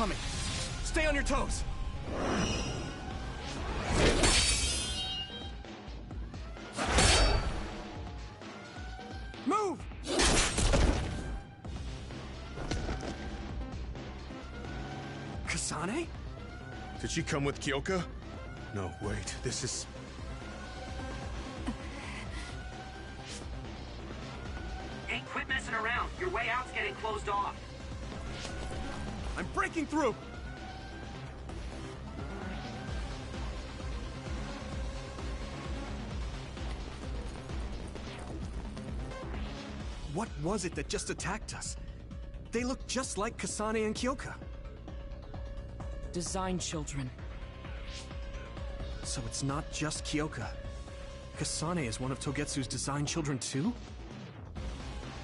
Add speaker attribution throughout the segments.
Speaker 1: coming. Stay on your toes. Move! Kasane?
Speaker 2: Did she come with Kyoka? No, wait, this is...
Speaker 3: Hey, quit messing around. Your way out's getting closed off.
Speaker 1: I'm breaking through! What was it that just attacked us? They look just like Kasane and Kyoka.
Speaker 4: Design children.
Speaker 1: So it's not just Kyoka. Kasane is one of Togetsu's design children too?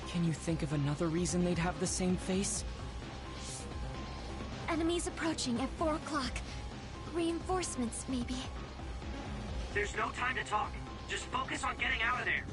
Speaker 4: Can you think of another reason they'd have the same face?
Speaker 5: Enemies approaching at 4 o'clock. Reinforcements, maybe.
Speaker 3: There's no time to talk. Just focus on getting out of there.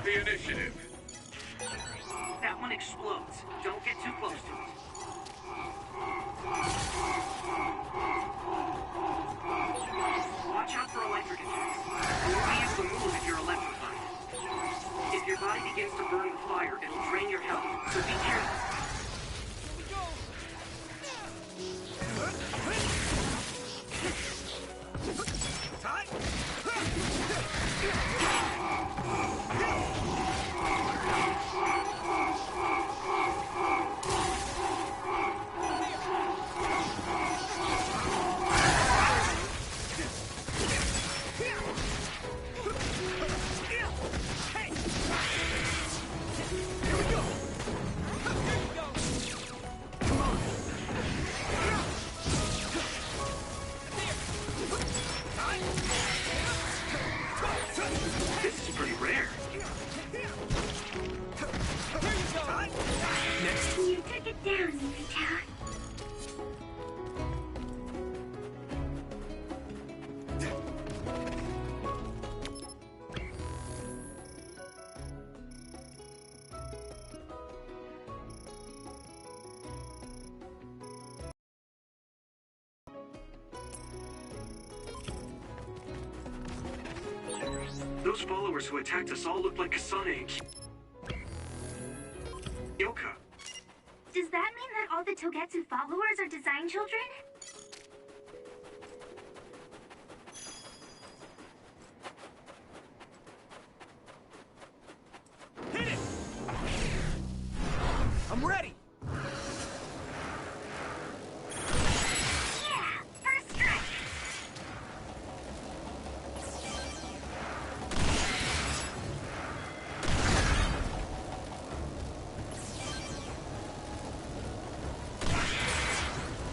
Speaker 6: have the initiative.
Speaker 3: That one explodes. Don't get too close to it. Watch out for electric attacks. Only use the move if you're electrified. If your body begins to burn with fire, it'll drain your health, so be careful. This is pretty rare.
Speaker 1: Next.
Speaker 5: You took it down, Yukita.
Speaker 3: Those followers who attacked us all look like Kasane and Kyoka.
Speaker 5: Does that mean that all the Togetsu followers are design children?
Speaker 1: Hit it! I'm ready!
Speaker 5: Yeah! First strike!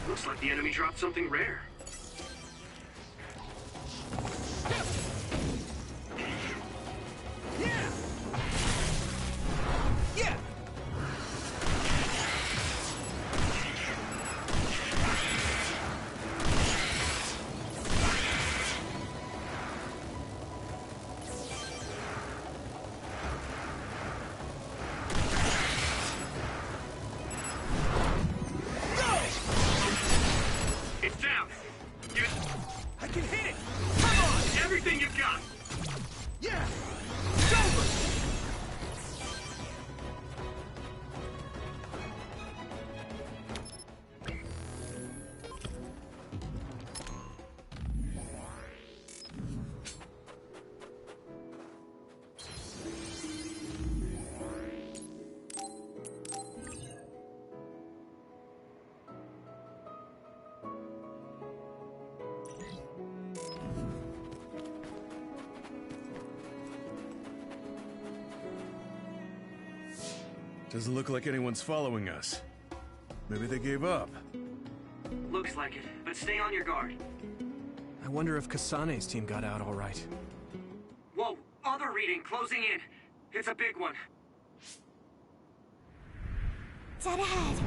Speaker 3: Looks like the enemy dropped something rare.
Speaker 1: Yeah! Yeah!
Speaker 3: It's down. Give it
Speaker 1: I can hit it! Come on!
Speaker 3: everything you've got.
Speaker 1: Yeah! It's over!
Speaker 2: Doesn't look like anyone's following us. Maybe they gave up.
Speaker 3: Looks like it, but stay on your guard.
Speaker 1: I wonder if Kasane's team got out all right.
Speaker 3: Whoa, other reading closing in. It's a big one.
Speaker 5: Dead ahead.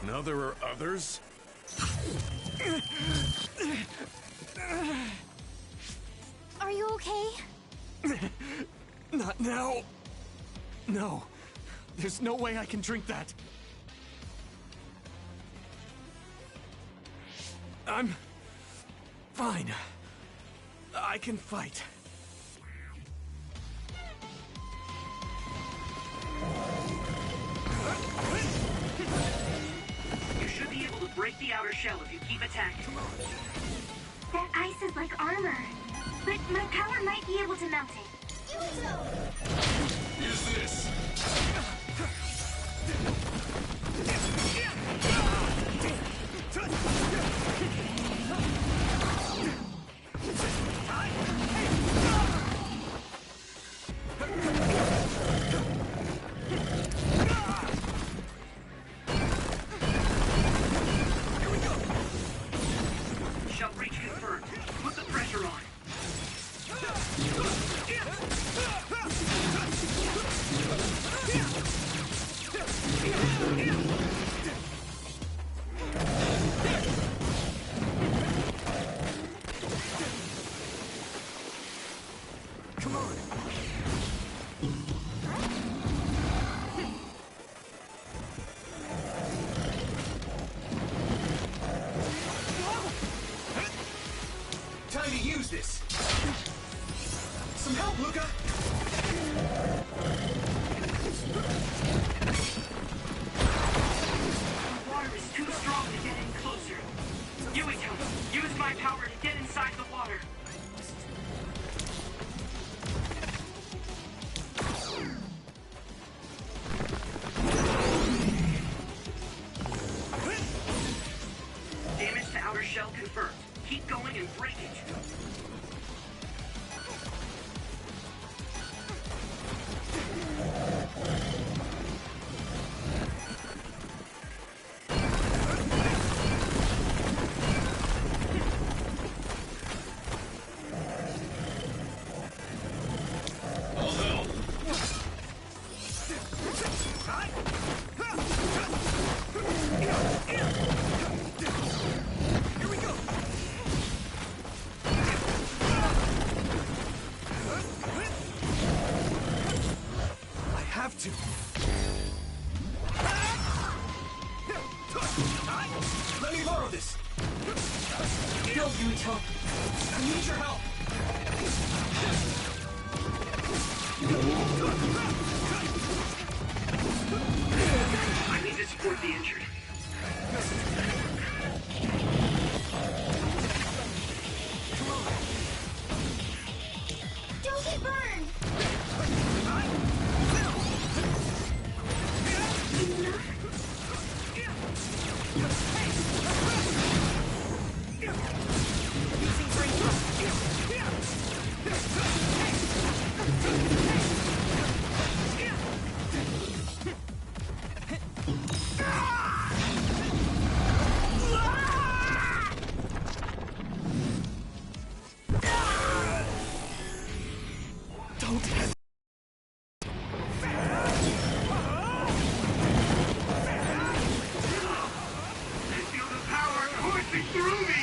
Speaker 2: Now there are others?
Speaker 5: Are you okay?
Speaker 1: Not now. No. There's no way I can drink that. I'm fine. I can fight.
Speaker 3: You should be able to break the outer shell if you keep attacking.
Speaker 5: That ice is like armor. But my power might be able to melt it.
Speaker 6: Use this.
Speaker 3: Shell breach confirmed. Put the pressure on.
Speaker 1: Here we go! I have to. Let me borrow this.
Speaker 4: No, Yuito.
Speaker 1: I need your help.
Speaker 3: I need to support the injured.
Speaker 5: Don't get burned!
Speaker 1: Don't hesitate.
Speaker 3: I feel the power coursing through me!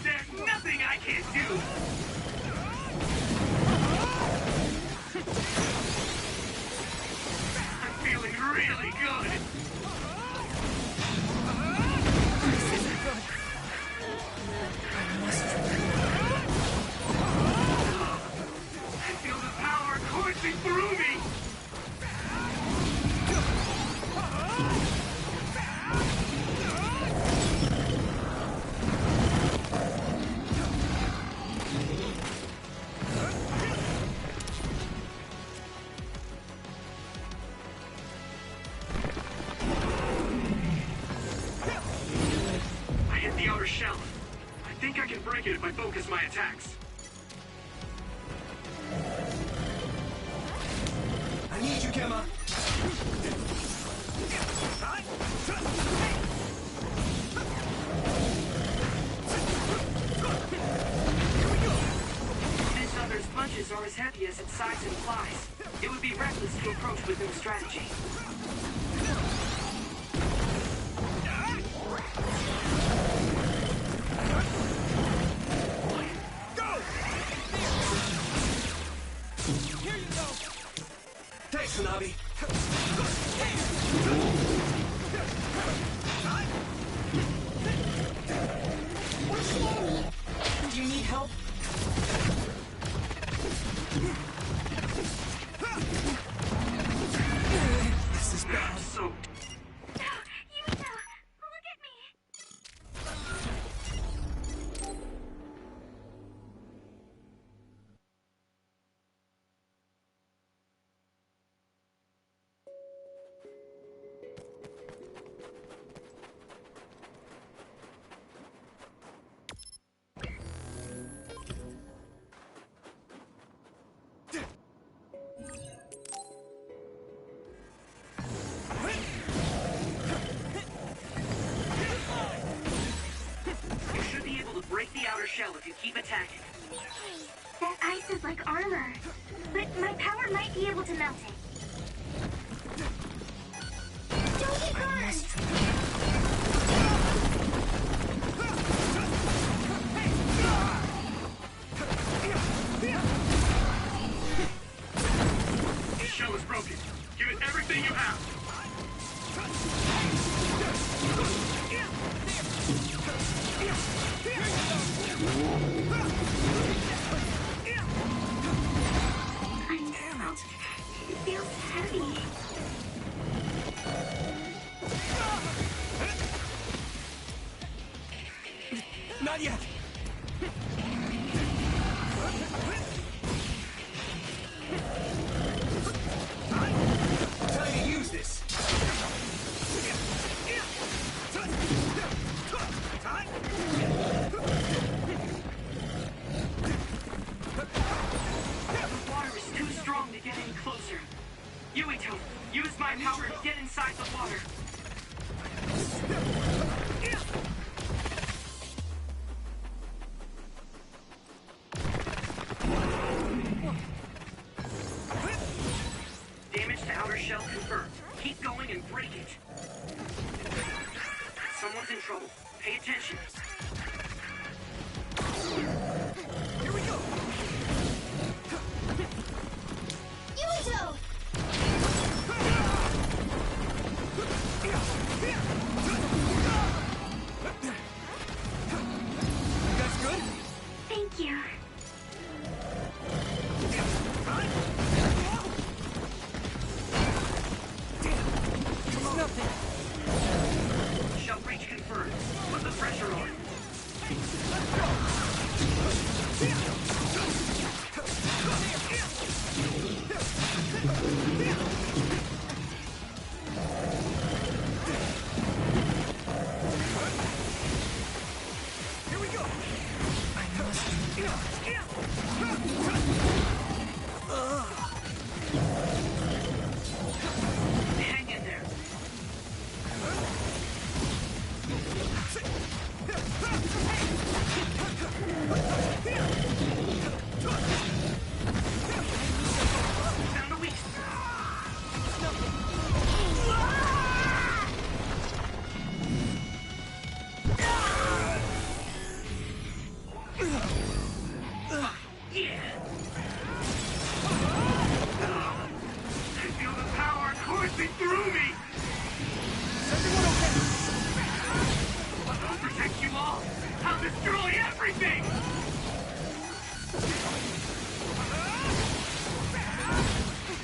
Speaker 3: There's nothing I can't do! I'm feeling really good! I feel the power coursing through me! I hit the outer shell. I think I can break it if I focus my attacks.
Speaker 1: I need you, Gemma.
Speaker 3: This other's punches are as heavy as its size implies. It would be reckless to approach with no strategy.
Speaker 1: Thanks, Tsunabi.
Speaker 4: Do you need help?
Speaker 1: This is bad.
Speaker 3: So,
Speaker 5: Yuito, look at me!
Speaker 3: you should be able to break the outer shell if you keep attacking.
Speaker 5: That ice is like armor, but my power might be able to melt it. Don't get burned!
Speaker 3: The shell is broken. Give it everything you have.
Speaker 5: I'm out. It feels heavy.
Speaker 1: Not yet. Time to use this.
Speaker 3: The water is too strong to get any closer. Yuito, use my power to get inside the water. trouble. Pay attention.
Speaker 1: Here we go!
Speaker 5: Yuito!
Speaker 1: You guys good?
Speaker 5: Thank you.
Speaker 4: Nothing.
Speaker 3: Shell breach confirmed. Put the pressure on.
Speaker 1: Here we go!
Speaker 3: Hang in there. Found a weak Yeah! I feel the power coursing through me!
Speaker 1: Everyone okay?
Speaker 3: I'll protect you all! I'll destroy everything!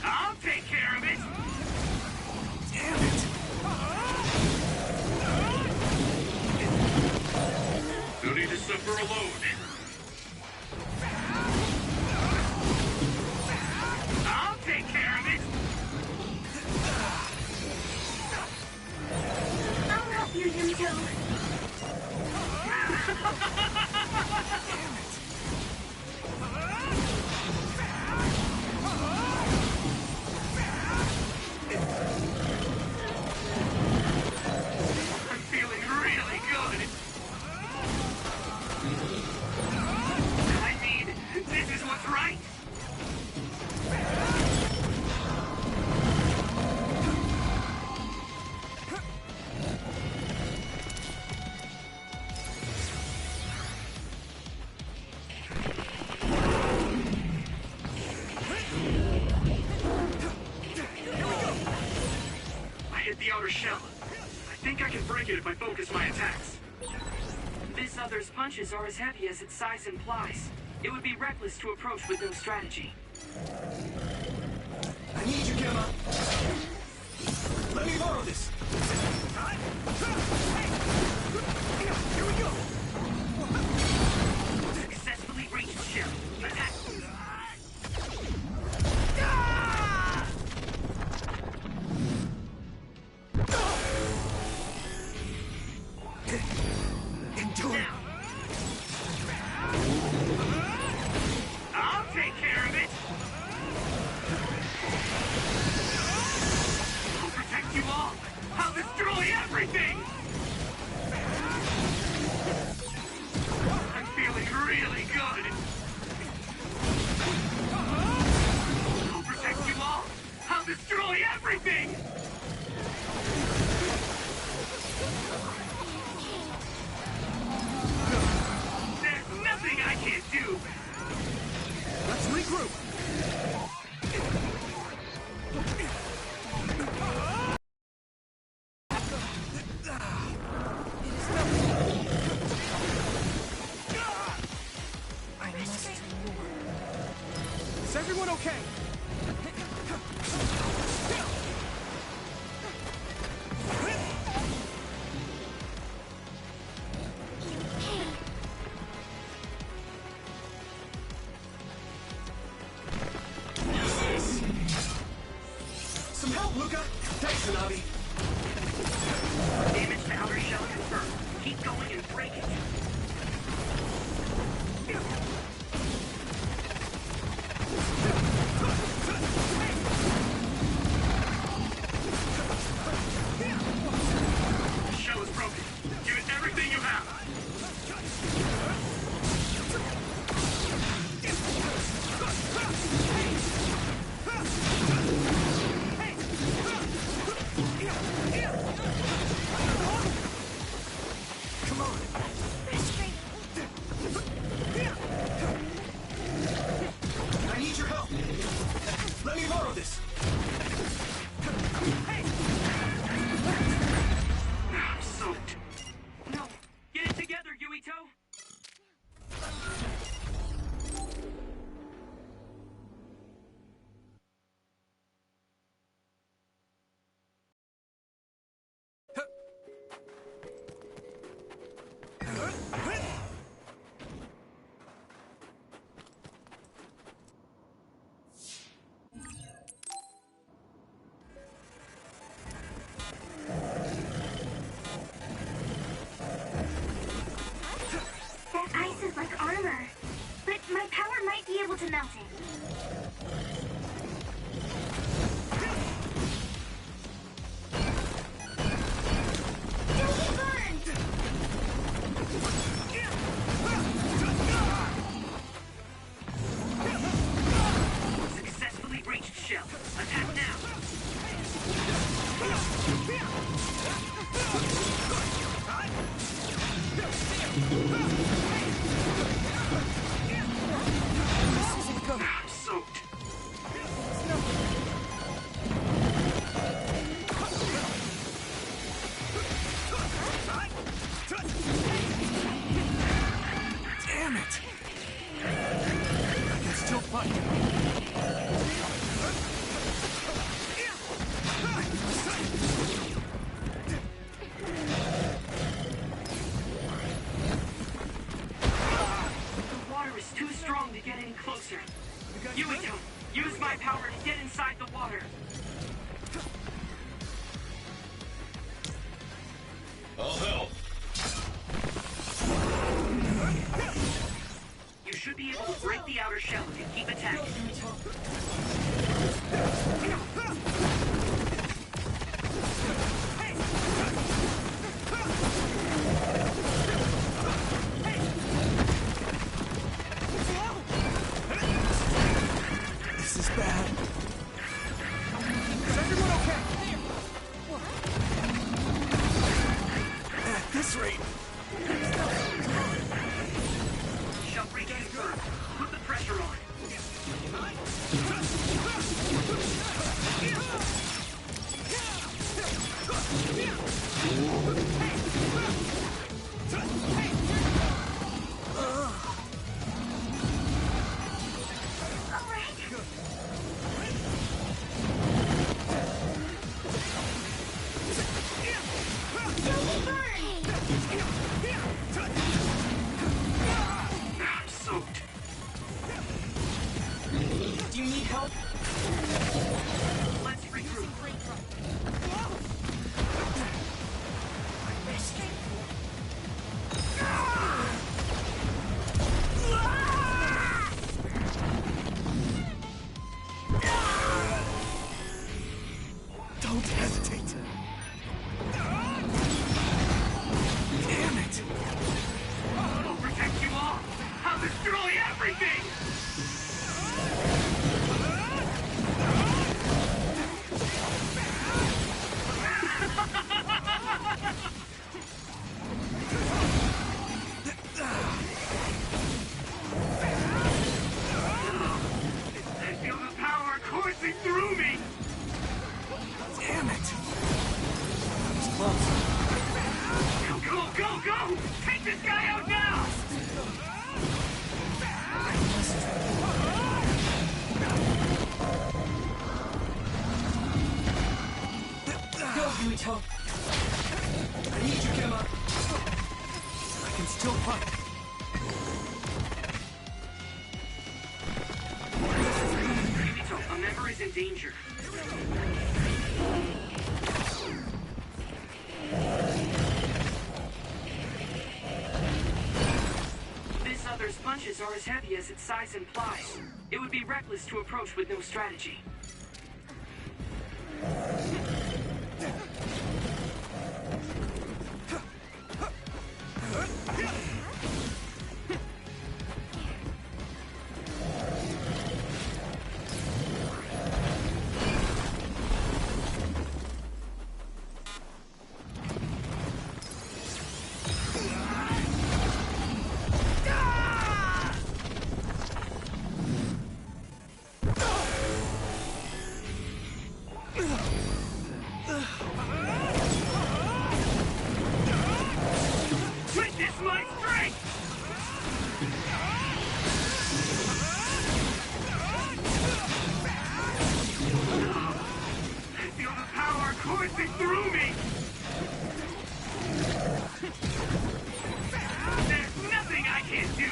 Speaker 3: I'll take care of it!
Speaker 1: Damn it!
Speaker 3: No need to suffer alone. I'll take care of it!
Speaker 5: I'll help you, Yuito.
Speaker 3: I'm feeling really good! I mean, this is what's right! I hit the outer shell. I think I can break it if I focus my attacks. This other's punches are as heavy as its size implies. It would be reckless to approach with no strategy.
Speaker 1: I need you, Gemma! Let me borrow this! Here we go!
Speaker 3: Successfully reached the shell. Attack!
Speaker 1: Endure!
Speaker 3: Now! I'll take care of it! I'll protect you all! I'll destroy everything! I'm feeling really good! I'll protect you all! I'll destroy everything! There's nothing I can't do!
Speaker 1: Let's regroup! Is everyone okay? Some help, Luca! Thanks, Tsunami!
Speaker 3: Damage to outer shell confirmed. Keep going and break it. The shell is broken. Give it everything you have. power to get inside the water.
Speaker 6: I'll help.
Speaker 3: You should be able to break the outer shell if you keep attacking.
Speaker 1: This is bad. Is everyone okay? At this rate.
Speaker 3: Shell break confirmed. Put the pressure on. I'm soaked.
Speaker 4: Do you need help?
Speaker 3: Let's regroup.
Speaker 1: Don't hesitate. Damn it.
Speaker 3: I'll protect you all. I'll destroy everything. I feel the power coursing through me.
Speaker 1: Damn it.
Speaker 3: Go, go, go! Take this guy out now!
Speaker 4: Go, Yuito! I need you, Gemma!
Speaker 1: I can still fight.
Speaker 3: Yumito, a member is in danger. This other's punches are as heavy as its size implies. It would be reckless to approach with no strategy. Witness my strength! I feel the power coursing through me! There's nothing I can't do!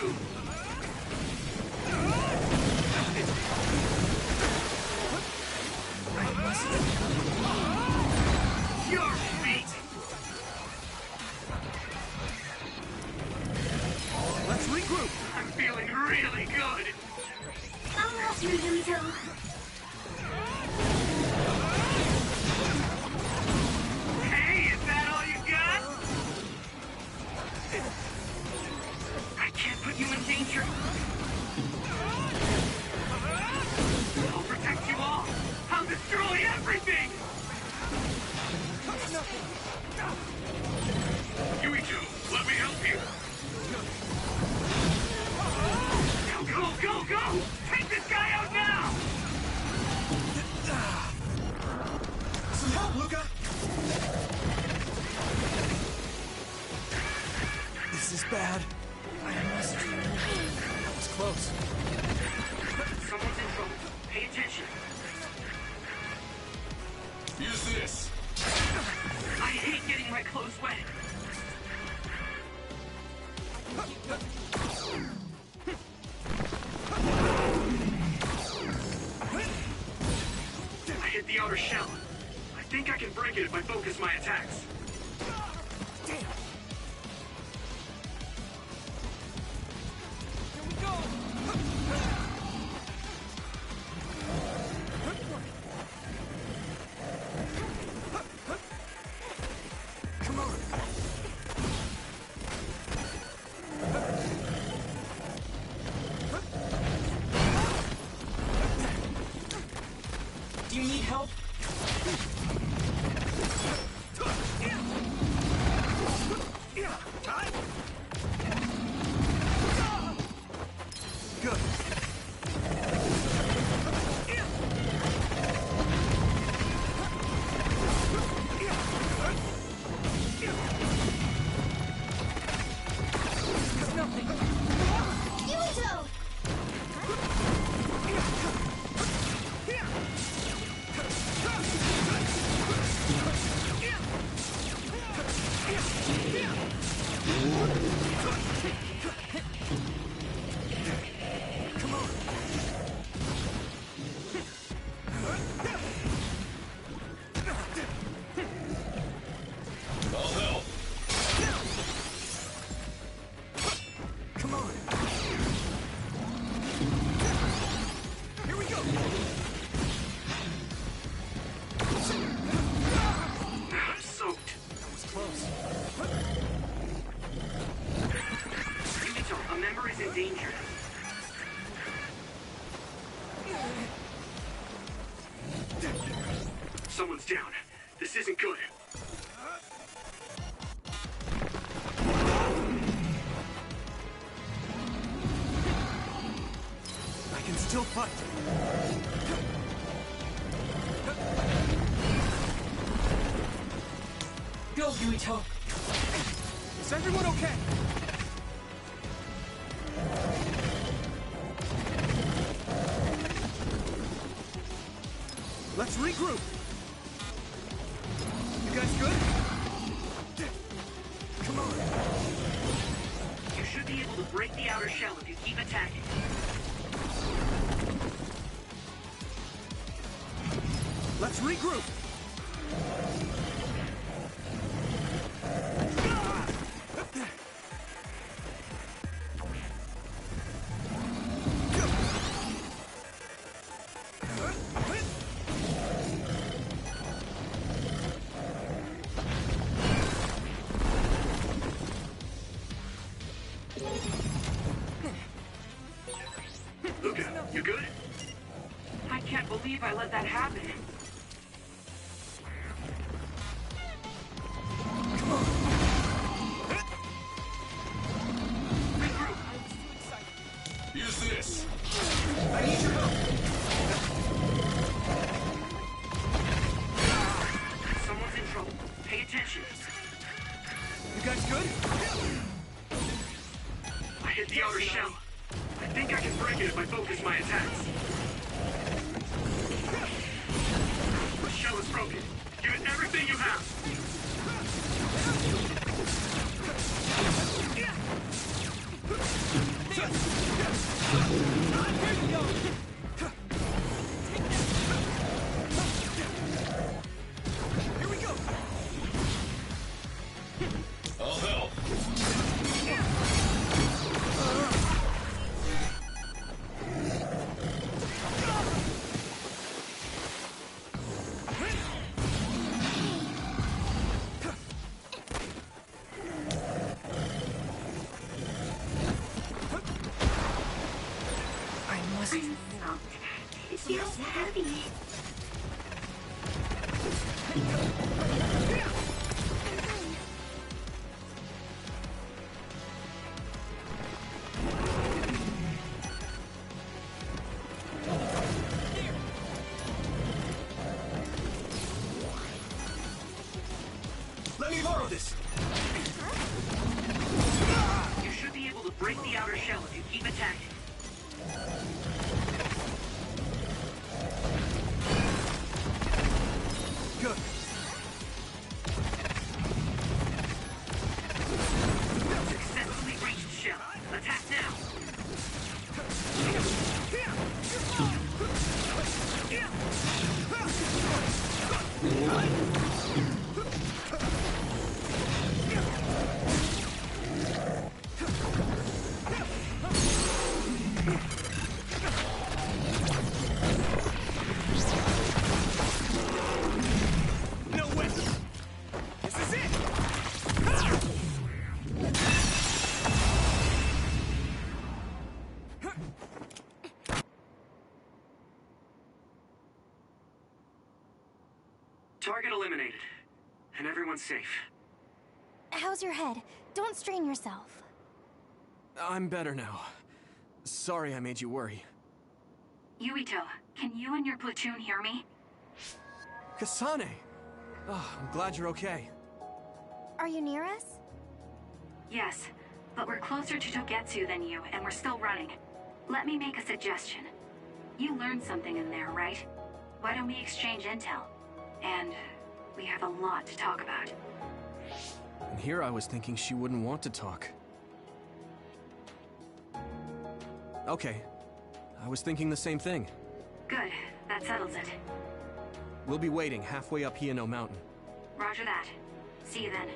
Speaker 3: Your feet!
Speaker 1: Let's regroup.
Speaker 3: I'm feeling really good!
Speaker 5: I'll help you, Yumito.
Speaker 3: Hey, is that all you got? I can't put you in danger. I'll protect you all. I'll destroy everything.
Speaker 6: Yuito, let me help you.
Speaker 3: Go, go, go! Take this guy out now! hit the outer shell. I think I can break it if I focus my attacks.
Speaker 1: Damn! Here we go! Come on!
Speaker 4: Do you need help?
Speaker 1: Good.
Speaker 4: It's nothing.
Speaker 5: Yuito!
Speaker 1: Come on!
Speaker 6: I'll help.
Speaker 1: Come on! Here we go!
Speaker 3: I'm soaked.
Speaker 1: That was close.
Speaker 3: Yuito, a member is in danger. Someone's down. This isn't good.
Speaker 1: I can still fight.
Speaker 4: Go, Yuito.
Speaker 1: Is everyone okay? Let's regroup. You guys good? Come on.
Speaker 3: You should be able to break the outer shell if you keep attacking.
Speaker 1: Let's regroup.
Speaker 3: Luca, you good? I can't believe I let that happen. Regroup.
Speaker 6: Use this.
Speaker 4: I need your help.
Speaker 3: Someone's in trouble. Pay attention.
Speaker 1: You guys good?
Speaker 3: I hit the outer shell. I think I can break it if I focus my attacks. The shell is broken. Give it everything you have.
Speaker 1: Here we go.
Speaker 6: I'll help.
Speaker 5: I'm soaked. It feels heavy.
Speaker 1: Let me borrow this.
Speaker 3: You should be able to break the outer shell if you keep attacking.
Speaker 1: Good.
Speaker 3: Successfully reached shell. Attack now. Target eliminated. And everyone's safe.
Speaker 5: How's your head? Don't strain yourself.
Speaker 1: I'm better now. Sorry I made you worry.
Speaker 5: Yuito, can you and your platoon hear me?
Speaker 1: Kasane! Oh, I'm glad you're okay.
Speaker 5: Are you near us?
Speaker 3: Yes, but we're closer to Togetsu than you, and we're still running. Let me make a suggestion. You learned something in there, right? Why don't we exchange intel? And we have a lot to talk about.
Speaker 1: And here I was thinking she wouldn't want to talk. Okay. I was thinking the same thing.
Speaker 3: Good. That settles it.
Speaker 1: We'll be waiting halfway up Hino Mountain.
Speaker 3: Roger that. See you then.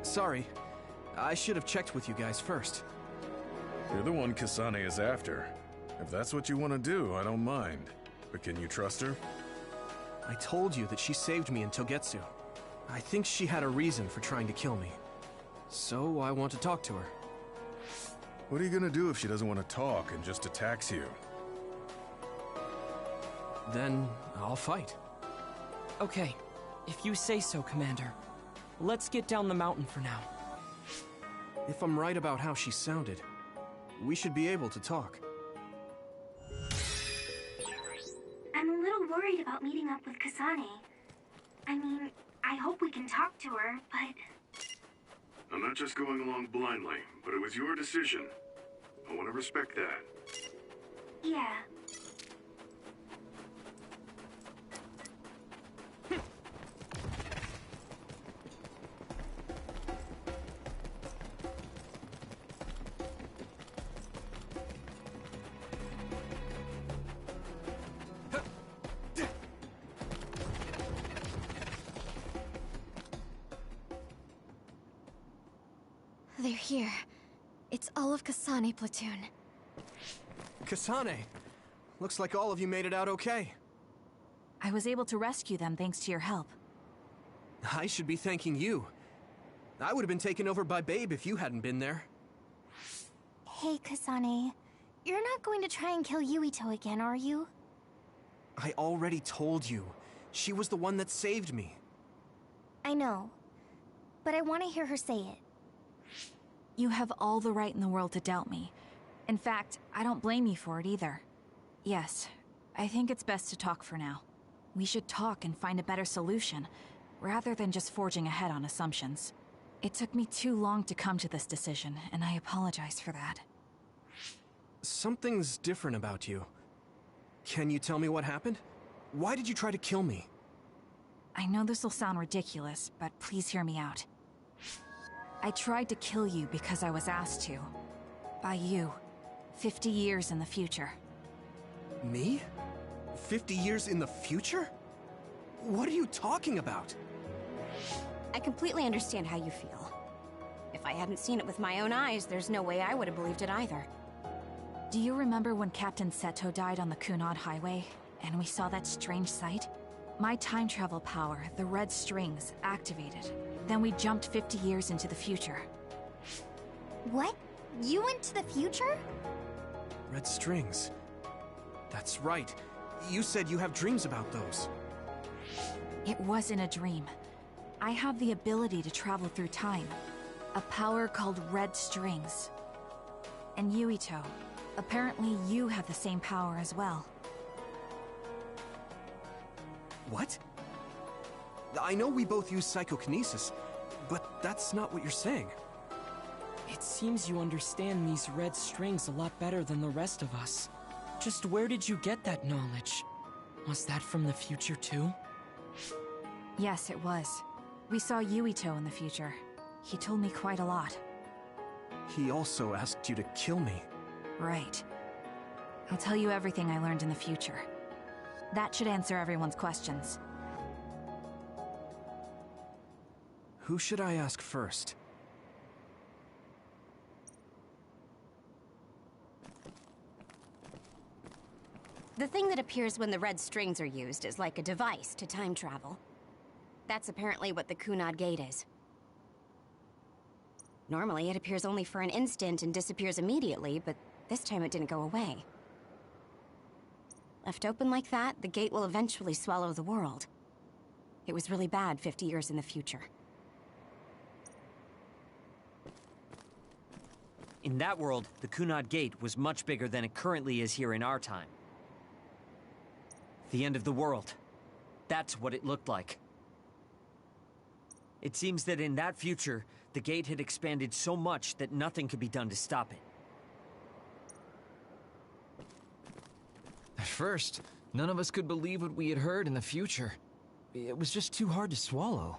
Speaker 1: Sorry. I should have checked with you guys first.
Speaker 2: You're the one Kasane is after. If that's what you want to do, I don't mind. But can you trust her?
Speaker 1: I told you that she saved me in Togetsu. I think she had a reason for trying to kill me. So I want to talk to her.
Speaker 2: What are you gonna do if she doesn't want to talk and just attacks you?
Speaker 1: Then I'll fight.
Speaker 4: Okay, if you say so, Commander. Let's get down the mountain for now.
Speaker 1: If I'm right about how she sounded, we should be able to talk.
Speaker 5: I'm a little worried about meeting up with Kasane. I mean, I hope we can talk to her, but...
Speaker 2: I'm not just going along blindly, but it was your decision. I want to respect that.
Speaker 5: Yeah. They're here. It's all of Kasane platoon.
Speaker 1: Kasane! Looks like all of you made it out okay.
Speaker 7: I was able to rescue them thanks to your help.
Speaker 1: I should be thanking you. I would have been taken over by Babe if you hadn't been there.
Speaker 5: Hey, Kasane. You're not going to try and kill Yuito again, are you?
Speaker 1: I already told you. She was the one that saved me.
Speaker 5: I know. But I want to hear her say it.
Speaker 7: You have all the right in the world to doubt me. In fact, I don't blame you for it either. Yes, I think it's best to talk for now. We should talk and find a better solution, rather than just forging ahead on assumptions. It took me too long to come to this decision, and I apologize for that.
Speaker 1: Something's different about you. Can you tell me what happened? Why did you try to kill me?
Speaker 7: I know this will sound ridiculous, but please hear me out. I tried to kill you because I was asked to. By you. 50 years in the future.
Speaker 1: Me? 50 years in the future? What are you talking about?
Speaker 8: I completely understand how you feel. If I hadn't seen it with my own eyes, there's no way I would have believed it either.
Speaker 7: Do you remember when Captain Seto died on the Kunad Highway, and we saw that strange sight? My time travel power, the red strings, activated. Then we jumped 50 years into the future.
Speaker 5: What? You went to the future?
Speaker 1: Red strings. That's right. You said you have dreams about those.
Speaker 7: It wasn't a dream. I have the ability to travel through time. A power called red strings. And Yuito, apparently you have the same power as well.
Speaker 1: What? I know we both use psychokinesis, but that's not what you're saying.
Speaker 4: It seems you understand these red strings a lot better than the rest of us. Just where did you get that knowledge? Was that from the future too?
Speaker 7: Yes, it was. We saw Yuito in the future. He told me quite a lot.
Speaker 1: He also asked you to kill me.
Speaker 7: Right. I'll tell you everything I learned in the future. That should answer everyone's questions.
Speaker 1: Who should I ask first?
Speaker 8: The thing that appears when the red strings are used is like a device to time travel. That's apparently what the Kunad Gate is. Normally, it appears only for an instant and disappears immediately, but this time it didn't go away. Left open like that, the gate will eventually swallow the world. It was really bad 50 years in the future.
Speaker 9: In that world, the Kunad Gate was much bigger than it currently is here in our time. The end of the world. That's what it looked like. It seems that in that future, the gate had expanded so much that nothing could be done to stop it.
Speaker 10: At first, none of us could believe what we had heard in the future. It was just too hard to swallow.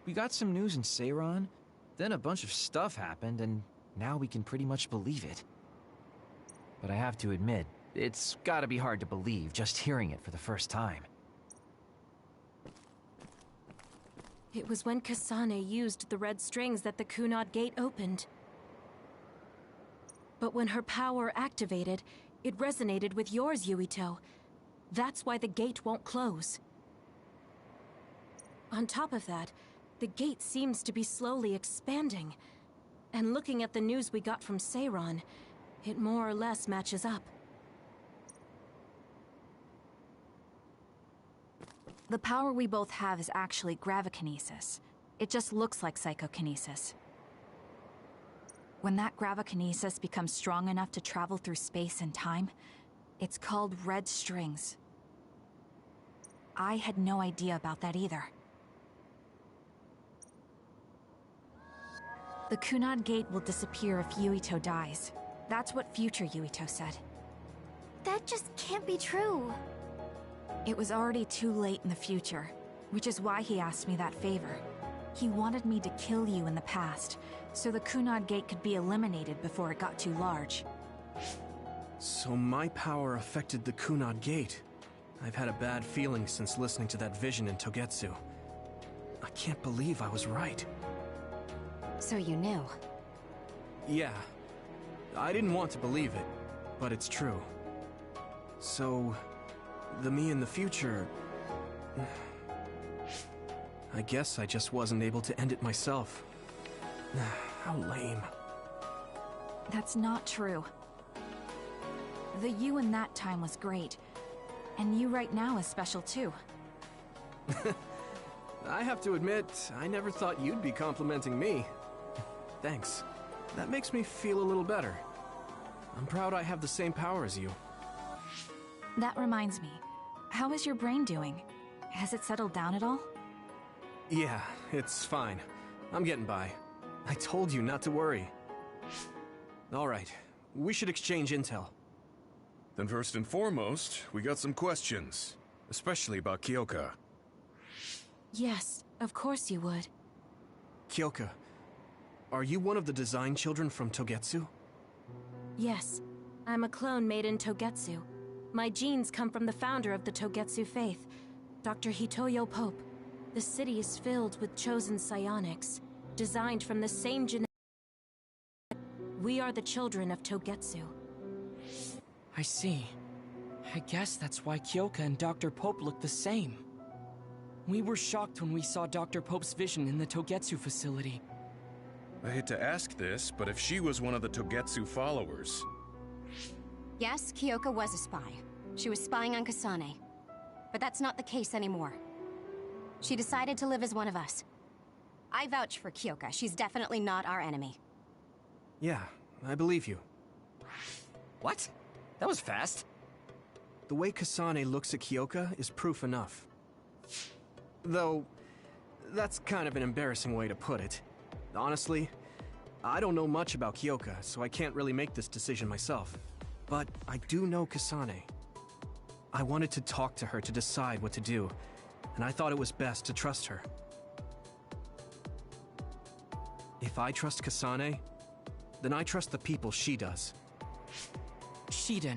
Speaker 10: We got some news in Seiran, then a bunch of stuff happened, and now we can pretty much believe it. But I have to admit, it's gotta be hard to believe just hearing it for the first time.
Speaker 11: It was when Kasane used the red strings that the Kunad Gate opened. But when her power activated, it resonated with yours, Yuito. That's why the gate won't close. On top of that, the gate seems to be slowly expanding. And looking at the news we got from Seiran, it more or less matches up.
Speaker 7: The power we both have is actually gravikinesis. It just looks like psychokinesis. When that gravikinesis becomes strong enough to travel through space and time, it's called red strings. I had no idea about that either. The Kunad Gate will disappear if Yuito dies. That's what future Yuito said.
Speaker 5: That just can't be true.
Speaker 7: It was already too late in the future, which is why he asked me that favor. He wanted me to kill you in the past, so the Kunad Gate could be eliminated before it got too large.
Speaker 1: So my power affected the Kunad Gate. I've had a bad feeling since listening to that vision in Togetsu. I can't believe I was right.
Speaker 8: So you knew?
Speaker 1: Yeah. I didn't want to believe it, but it's true. So, the me in the future... I guess I just wasn't able to end it myself. How lame.
Speaker 7: That's not true. The you in that time was great, and you right now is special too.
Speaker 1: I have to admit, I never thought you'd be complimenting me. Thanks. That makes me feel a little better. I'm proud I have the same power as you.
Speaker 7: That reminds me, how is your brain doing? Has it settled down at all?
Speaker 1: Yeah, it's fine. I'm getting by. I told you not to worry. Alright, we should exchange intel.
Speaker 2: Then first and foremost, we got some questions. Especially about Kyoka.
Speaker 11: Yes, of course you would.
Speaker 1: Kyoka, are you one of the design children from Togetsu?
Speaker 11: Yes, I'm a clone made in Togetsu. My genes come from the founder of the Togetsu faith, Dr. Hitoyo Pope. The city is filled with chosen psionics, designed from the same genetic. We are the children of Togetsu.
Speaker 4: I see. I guess that's why Kyoka and Dr. Pope look the same. We were shocked when we saw Dr. Pope's vision in the Togetsu facility.
Speaker 2: I hate to ask this, but if she was one of the Togetsu followers...
Speaker 8: Yes, Kyoka was a spy. She was spying on Kasane. But that's not the case anymore. She decided to live as one of us. I vouch for Kyoka. She's definitely not our enemy.
Speaker 1: Yeah, I believe you.
Speaker 9: What? That was fast.
Speaker 1: The way Kasane looks at Kyoka is proof enough. Though, that's kind of an embarrassing way to put it. Honestly, I don't know much about Kyoka, so I can't really make this decision myself. But I do know Kasane. I wanted to talk to her to decide what to do, and I thought it was best to trust her. If I trust Kasane, then I trust the people she does.
Speaker 4: Shiden,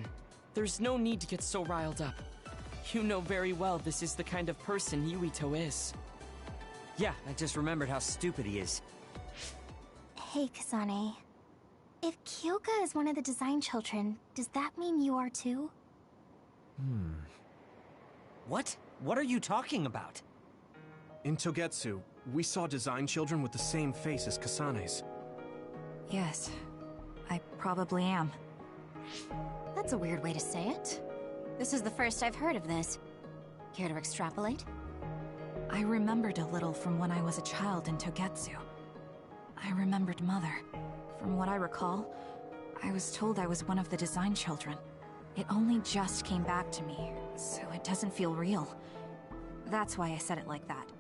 Speaker 4: there's no need to get so riled up. You know very well this is the kind of person Yuito is.
Speaker 9: Yeah, I just remembered how stupid he is.
Speaker 5: Hey, Kasane. If Kyoka is one of the design children, does that mean you are too?
Speaker 9: What? What are you talking about?
Speaker 1: In Togetsu, we saw design children with the same face as Kasane's.
Speaker 7: Yes, I probably am.
Speaker 8: That's a weird way to say it. This is the first I've heard of this. Care to extrapolate?
Speaker 7: I remembered a little from when I was a child in Togetsu. I remembered Mother. From what I recall, I was told I was one of the design children. It only just came back to me, so it doesn't feel real. That's why I said it like that.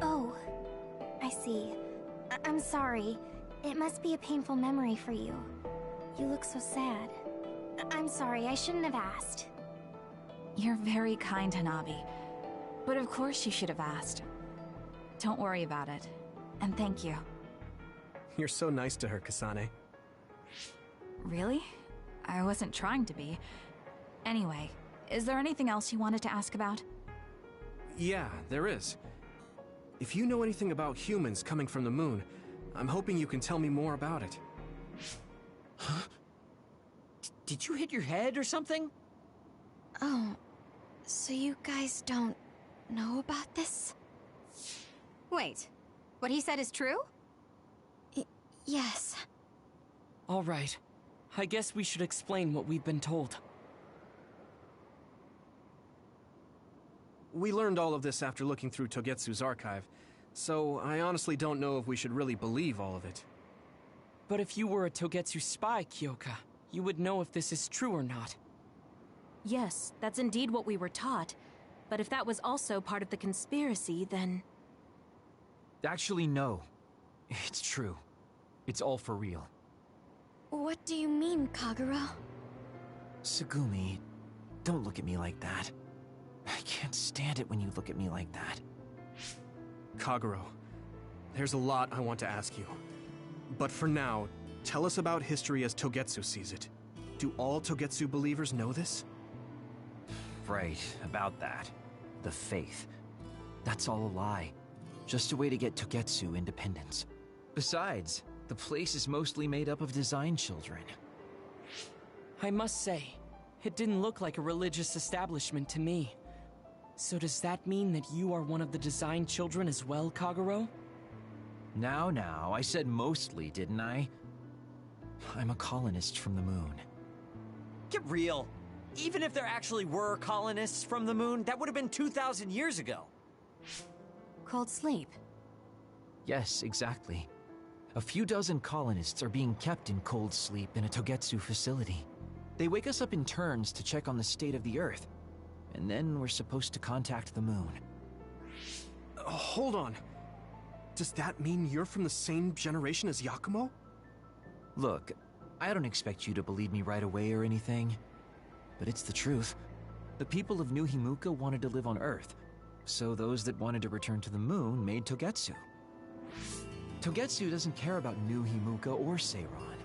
Speaker 5: Oh, I see. I'm sorry. It must be a painful memory for you. You look so sad. I'm sorry, I shouldn't have asked.
Speaker 7: You're very kind, Hanabi. But of course you should have asked. Don't worry about it. And thank you.
Speaker 1: You're so nice to her, Kasane.
Speaker 7: Really? I wasn't trying to be. Anyway, is there anything else you wanted to ask about?
Speaker 1: Yeah, there is. If you know anything about humans coming from the moon, I'm hoping you can tell me more about it.
Speaker 9: Huh? Did you hit your head or something?
Speaker 8: Oh, so you guys don't know about this? Wait, what he said is true? Yes.
Speaker 4: All right. I guess we should explain what we've been told.
Speaker 1: We learned all of this after looking through Togetsu's archive, so I honestly don't know if we should really believe all of it.
Speaker 4: But if you were a Togetsu spy, Kyoka, you would know if this is true or not.
Speaker 11: Yes, that's indeed what we were taught. But if that was also part of the conspiracy, then...
Speaker 10: Actually, no. It's true. It's all for real.
Speaker 8: What do you mean, Kagura?
Speaker 10: Tsugumi, don't look at me like that. I can't stand it when you look at me like that.
Speaker 1: Kaguro, there's a lot I want to ask you. But for now, tell us about history as Togetsu sees it. Do all Togetsu believers know this?
Speaker 10: Right, about that. The faith. That's all a lie. Just a way to get Togetsu independence. Besides, the place is mostly made up of design children.
Speaker 4: I must say, it didn't look like a religious establishment to me. So does that mean that you are one of the design children as well, Kaguro?
Speaker 10: Now, I said mostly, didn't I? I'm a colonist from the moon.
Speaker 9: Get real. Even if there actually were colonists from the moon, that would have been 2,000 years ago.
Speaker 8: Cold sleep.
Speaker 10: Yes, exactly. A few dozen colonists are being kept in cold sleep in a Togetsu facility. They wake us up in turns to check on the state of the Earth, and then we're supposed to contact the moon.
Speaker 1: Hold on. Does that mean you're from the same generation as Yakumo?
Speaker 10: Look, I don't expect you to believe me right away or anything, but it's the truth. The people of New Himuka wanted to live on Earth, so those that wanted to return to the moon made Togetsu. Togetsu doesn't care about New Himuka or Seiran.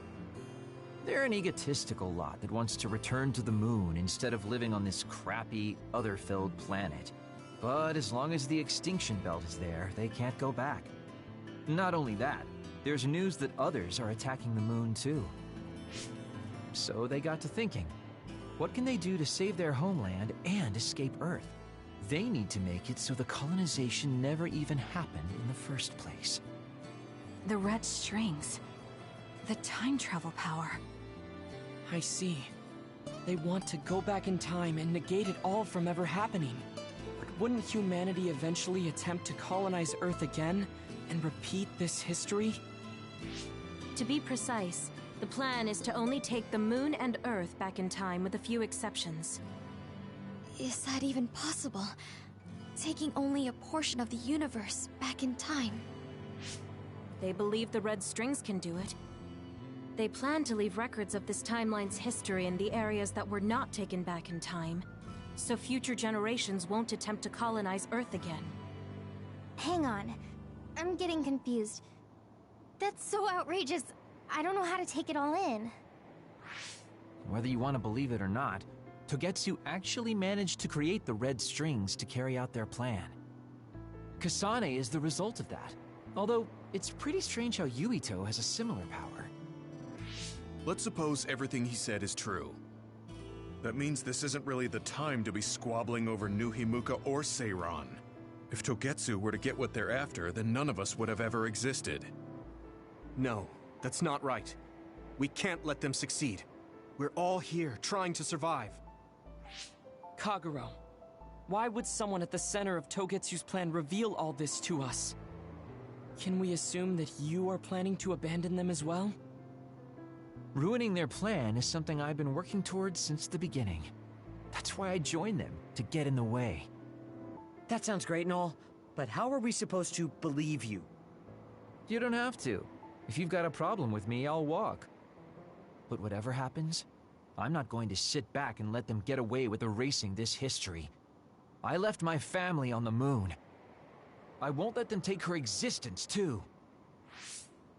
Speaker 10: They're an egotistical lot that wants to return to the moon instead of living on this crappy, other-filled planet. But as long as the extinction belt is there, they can't go back. Not only that, there's news that others are attacking the moon too. So they got to thinking, what can they do to save their homeland and escape Earth? They need to make it so the colonization never even happened in the first place.
Speaker 7: The red strings. The time travel power.
Speaker 4: I see. They want to go back in time and negate it all from ever happening. But wouldn't humanity eventually attempt to colonize Earth again and repeat this history?
Speaker 11: To be precise, the plan is to only take the moon and Earth back in time with a few exceptions.
Speaker 8: Is that even possible? Taking only a portion of the universe back in time?
Speaker 11: They believe the red strings can do it. They plan to leave records of this timeline's history in the areas that were not taken back in time, so future generations won't attempt to colonize Earth again.
Speaker 5: Hang on. I'm getting confused. That's so outrageous. I don't know how to take it all in.
Speaker 10: Whether you want to believe it or not, Togetsu actually managed to create the red strings to carry out their plan. Kasane is the result of that. Although, it's pretty strange how Yuito has a similar power.
Speaker 2: Let's suppose everything he said is true. That means this isn't really the time to be squabbling over New Himuka or Seiran. If Togetsu were to get what they're after, then none of us would have ever existed.
Speaker 1: No, that's not right. We can't let them succeed. We're all here, trying to survive.
Speaker 4: Kagero, why would someone at the center of Togetsu's plan reveal all this to us? Can we assume that you are planning to abandon them as well?
Speaker 10: Ruining their plan is something I've been working towards since the beginning. That's why I joined them, to get in the way.
Speaker 9: That sounds great and all, but how are we supposed to believe you?
Speaker 10: You don't have to. If you've got a problem with me, I'll walk. But whatever happens, I'm not going to sit back and let them get away with erasing this history. I left my family on the moon. I won't let them take her existence, too.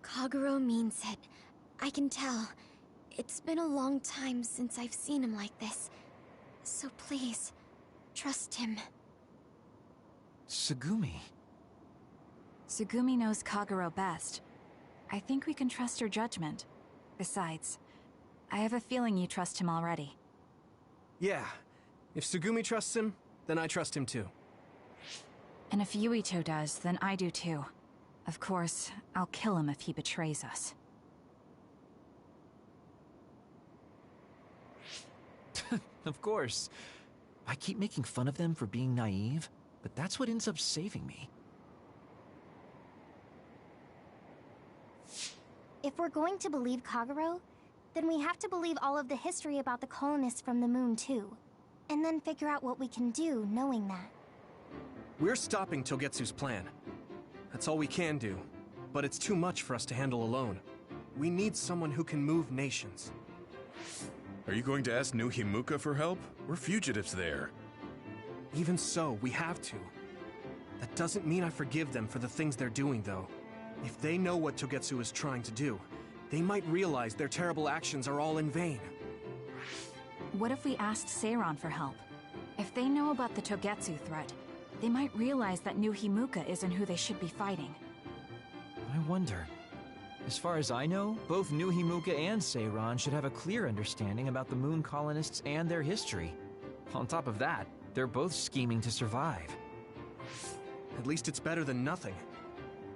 Speaker 5: Kagero means it. I can tell. It's been a long time since I've seen him like this. So please, trust him.
Speaker 10: Tsugumi.
Speaker 7: Tsugumi knows Kagero best. I think we can trust her judgment. Besides, I have a feeling you trust him already.
Speaker 1: Yeah. If Tsugumi trusts him, then I trust him too.
Speaker 7: And if Yuito does, then I do too. Of course, I'll kill him if he betrays us.
Speaker 10: Of course. I keep making fun of them for being naive, but that's what ends up saving me.
Speaker 5: If we're going to believe Kagero, then we have to believe all of the history about the colonists from the moon too. And then figure out what we can do knowing that.
Speaker 1: We're stopping Togetsu's plan. That's all we can do. But it's too much for us to handle alone. We need someone who can move nations.
Speaker 2: Are you going to ask New Himuka for help? We're fugitives there.
Speaker 1: Even so, we have to. That doesn't mean I forgive them for the things they're doing, though. If they know what Togetsu is trying to do, they might realize their terrible actions are all in vain.
Speaker 7: What if we asked Seiran for help? If they know about the Togetsu threat, they might realize that New Himuka isn't who they should be fighting.
Speaker 10: I wonder. As far as I know, both New Himuka and Seiran should have a clear understanding about the moon colonists and their history. On top of that, they're both scheming to survive.
Speaker 1: At least it's better than nothing.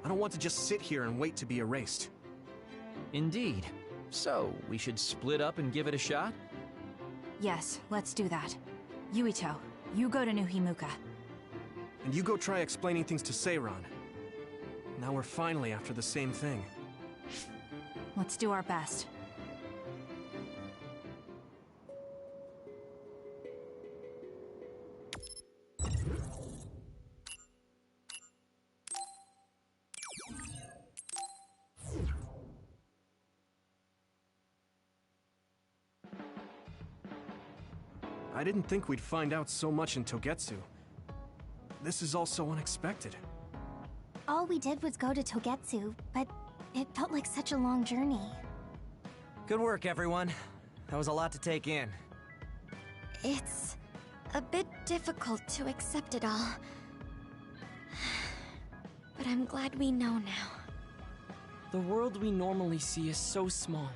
Speaker 1: I don't want to just sit here and wait to be erased.
Speaker 10: Indeed. So, we should split up and give it a shot?
Speaker 7: Yes, let's do that. Yuito, you go to New Himuka.
Speaker 1: And you go try explaining things to Seiran. Now we're finally after the same thing.
Speaker 7: Let's do our best.
Speaker 1: I didn't think we'd find out so much in Togetsu. This is all so unexpected.
Speaker 5: All we did was go to Togetsu, but it felt like such a long journey.
Speaker 9: Good work, everyone. That was a lot to take in.
Speaker 5: It's a bit difficult to accept it all. But I'm glad we know now.
Speaker 4: The world we normally see is so small,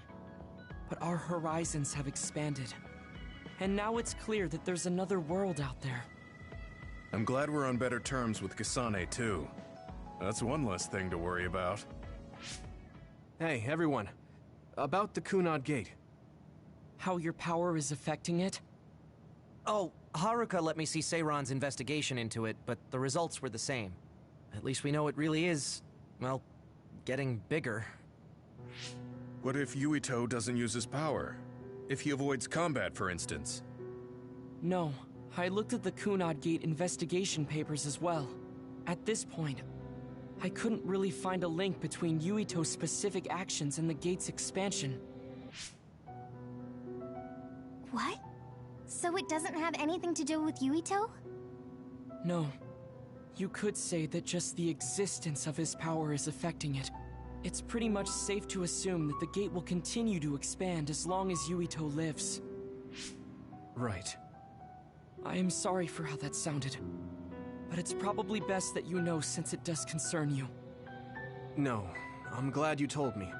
Speaker 4: but our horizons have expanded. And now it's clear that there's another world out there.
Speaker 2: I'm glad we're on better terms with Kasane, too. That's one less thing to worry about.
Speaker 1: Hey, everyone. About the Kunad Gate.
Speaker 4: How your power is affecting it?
Speaker 9: Oh, Haruka let me see Seiran's investigation into it, but the results were the same. At least we know it really is, well, getting bigger.
Speaker 2: What if Yuito doesn't use his power? If he avoids combat, for instance?
Speaker 4: No, I looked at the Kunad Gate investigation papers as well. At this point, I couldn't really find a link between Yuito's specific actions and the gate's expansion.
Speaker 5: What? So it doesn't have anything to do with Yuito?
Speaker 4: No. You could say that just the existence of his power is affecting it. It's pretty much safe to assume that the gate will continue to expand as long as Yuito lives.
Speaker 1: Right.
Speaker 4: I am sorry for how that sounded. but it's probably best that you know since it does concern you.
Speaker 1: No, I'm glad you told me.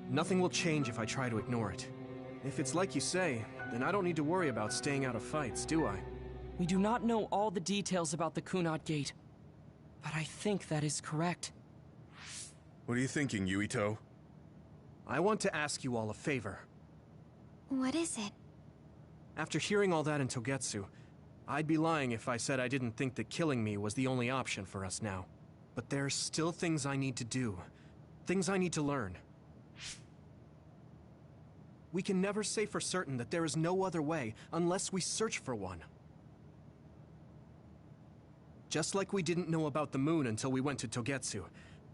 Speaker 1: Nothing will change if I try to ignore it. If it's like you say, then I don't need to worry about staying out of fights, do I?
Speaker 4: We do not know all the details about the Kunad Gate, but I think that is correct.
Speaker 2: What are you thinking, Yuito?
Speaker 1: I want to ask you all a favor.
Speaker 5: What is it?
Speaker 1: After hearing all that in Togetsu, I'd be lying if I said I didn't think that killing me was the only option for us now. But there's still things I need to do. Things I need to learn. We can never say for certain that there is no other way unless we search for one. Just like we didn't know about the moon until we went to Togetsu,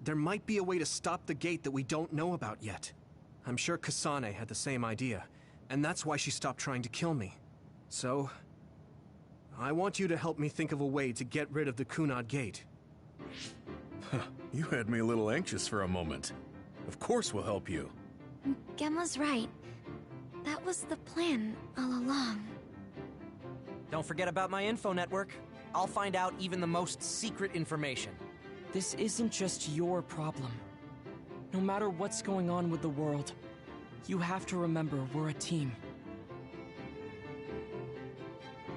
Speaker 1: there might be a way to stop the gate that we don't know about yet. I'm sure Kasane had the same idea, and that's why she stopped trying to kill me. So, I want you to help me think of a way to get rid of the Kunad Gate.
Speaker 2: You had me a little anxious for a moment. Of course we'll help you.
Speaker 5: Gemma's right. That was the plan all along.
Speaker 9: Don't forget about my info network. I'll find out even the most secret information.
Speaker 4: This isn't just your problem. No matter what's going on with the world, you have to remember we're a team.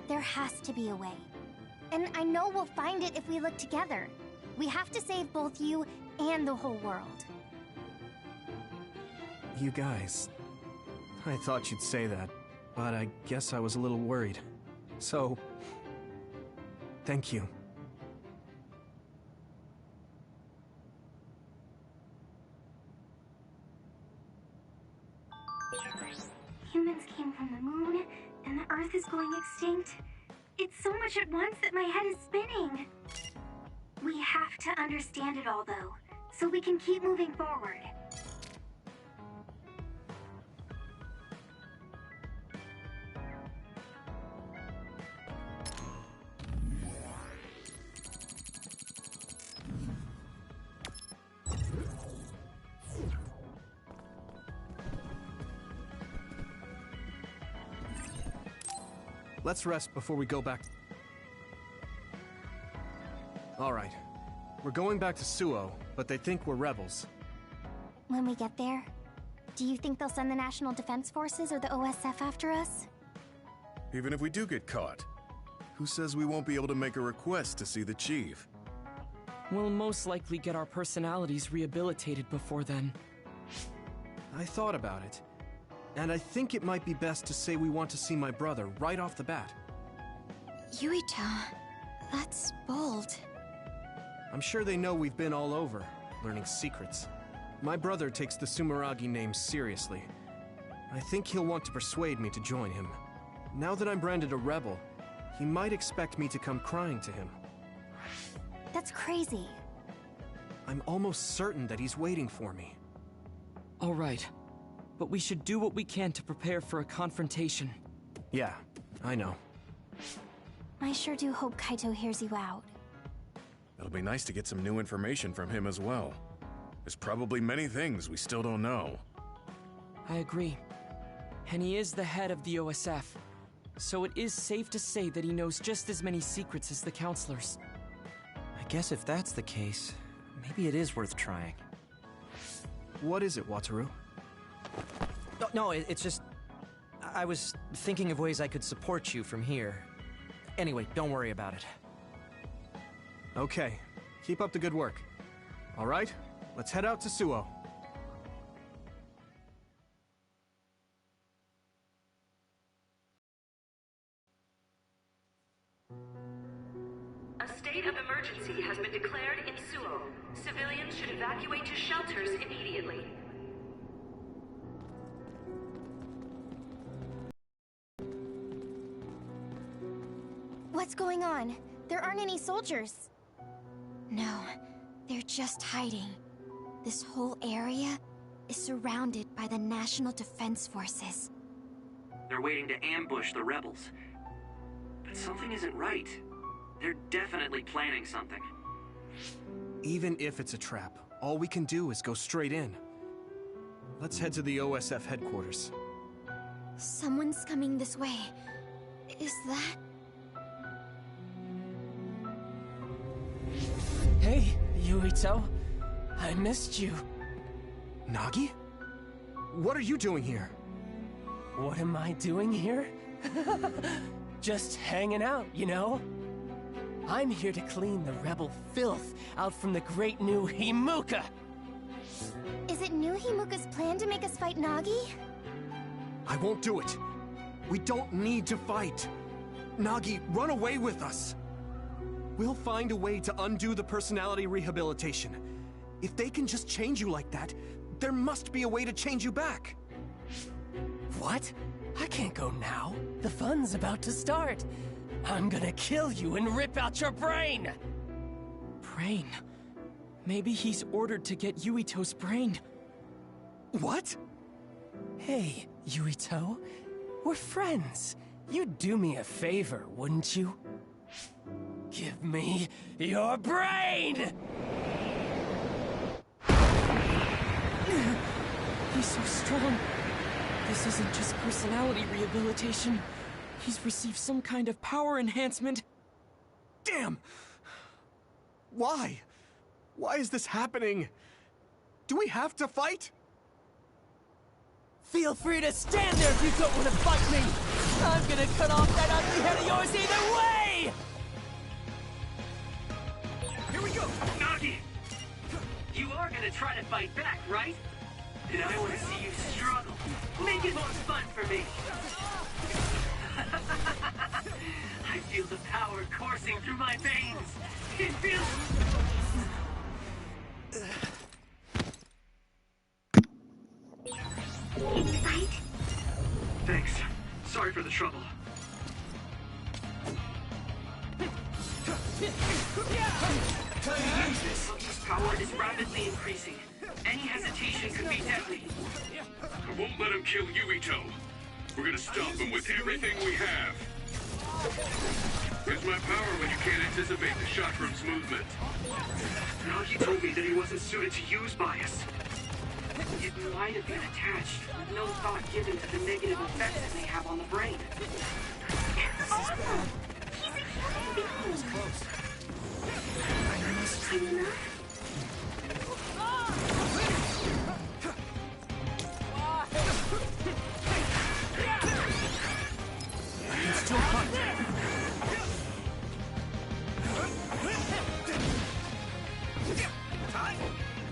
Speaker 5: There has to be a way. And I know we'll find it if we look together. We have to save both you and the whole world.
Speaker 1: You guys... I thought you'd say that, but I guess I was a little worried. So... thank you.
Speaker 3: Humans came from the moon, and the Earth is going extinct. It's so much at once that my head is spinning. We have to understand it all, though, so we can keep moving forward.
Speaker 1: Let's rest before we go back. Alright. We're going back to Suo, but they think we're rebels.
Speaker 5: When we get there, do you think they'll send the National Defense Forces or the OSF after us?
Speaker 2: Even if we do get caught, who says we won't be able to make a request to see the chief?
Speaker 4: We'll most likely get our personalities rehabilitated before then.
Speaker 1: I thought about it. And I think it might be best to say we want to see my brother right off the bat.
Speaker 5: Yuito, that's bold.
Speaker 1: I'm sure they know we've been all over, learning secrets. My brother takes the Sumeragi name seriously. I think he'll want to persuade me to join him. Now that I'm branded a rebel, he might expect me to come crying to him.
Speaker 5: That's crazy.
Speaker 1: I'm almost certain that he's waiting for me.
Speaker 4: All right. But we should do what we can to prepare for a confrontation.
Speaker 1: Yeah, I know.
Speaker 5: I sure do hope Kaito hears you out.
Speaker 2: It'll be nice to get some new information from him as well. There's probably many things we still don't know.
Speaker 4: I agree. And he is the head of the OSF. So it is safe to say that he knows just as many secrets as the counselors.
Speaker 9: I guess if that's the case, maybe it is worth trying.
Speaker 1: What is it, Wataru?
Speaker 9: No, it's just... I was thinking of ways I could support you from here. Anyway, don't worry about it.
Speaker 1: Okay. Keep up the good work. All right, let's head out to Suo.
Speaker 12: A state of emergency has been declared in Suo. Civilians should evacuate to shelters immediately.
Speaker 5: What's going on? There aren't any soldiers. No, they're just hiding. This whole area is surrounded by the National Defense Forces.
Speaker 13: They're waiting to ambush the rebels. But something isn't right. They're definitely planning something.
Speaker 1: Even if it's a trap, all we can do is go straight in. Let's head to the OSF headquarters.
Speaker 5: Someone's coming this way. Is that...
Speaker 14: Hey, Yuito. I missed you.
Speaker 1: Nagi? What are you doing here?
Speaker 14: What am I doing here? Just hanging out, you know? I'm here to clean the rebel filth out from the great new Himuka!
Speaker 5: Is it New Himuka's plan to make us fight Nagi?
Speaker 1: I won't do it. We don't need to fight. Nagi, run away with us. We'll find a way to undo the personality rehabilitation. If they can just change you like that, there must be a way to change you back.
Speaker 14: What? I can't go now. The fun's about to start. I'm gonna kill you and rip out your brain!
Speaker 4: Brain? Maybe he's ordered to get Yuito's brain.
Speaker 1: What?
Speaker 14: Hey, Yuito. We're friends. You'd do me a favor, wouldn't you? Give me your brain!
Speaker 4: He's so strong. This isn't just personality rehabilitation. He's received some kind of power enhancement.
Speaker 1: Damn! Why? Why is this happening? Do we have to fight?
Speaker 14: Feel free to stand there if you don't want to fight me! I'm gonna cut off that ugly head of yours either way!
Speaker 13: Here we go! Nagi! You are gonna try to fight back, right? And I want to see you struggle. Make it more fun for me. I feel the power coursing through my veins. It feels...
Speaker 3: Fight?
Speaker 13: Thanks. Sorry for the trouble. His power is rapidly increasing. Any hesitation could be deadly.
Speaker 6: I won't let him kill Yuito. We're gonna stop him with everything we have. Here's my power when you can't anticipate the chakrams movement.
Speaker 13: Nagi told me that he wasn't suited to use bias. It might have been attached, with no thought given to the negative effects it may have on the brain.
Speaker 3: It's awful! He's a human being!
Speaker 1: Close.
Speaker 3: I must clean enough.
Speaker 1: Still fight.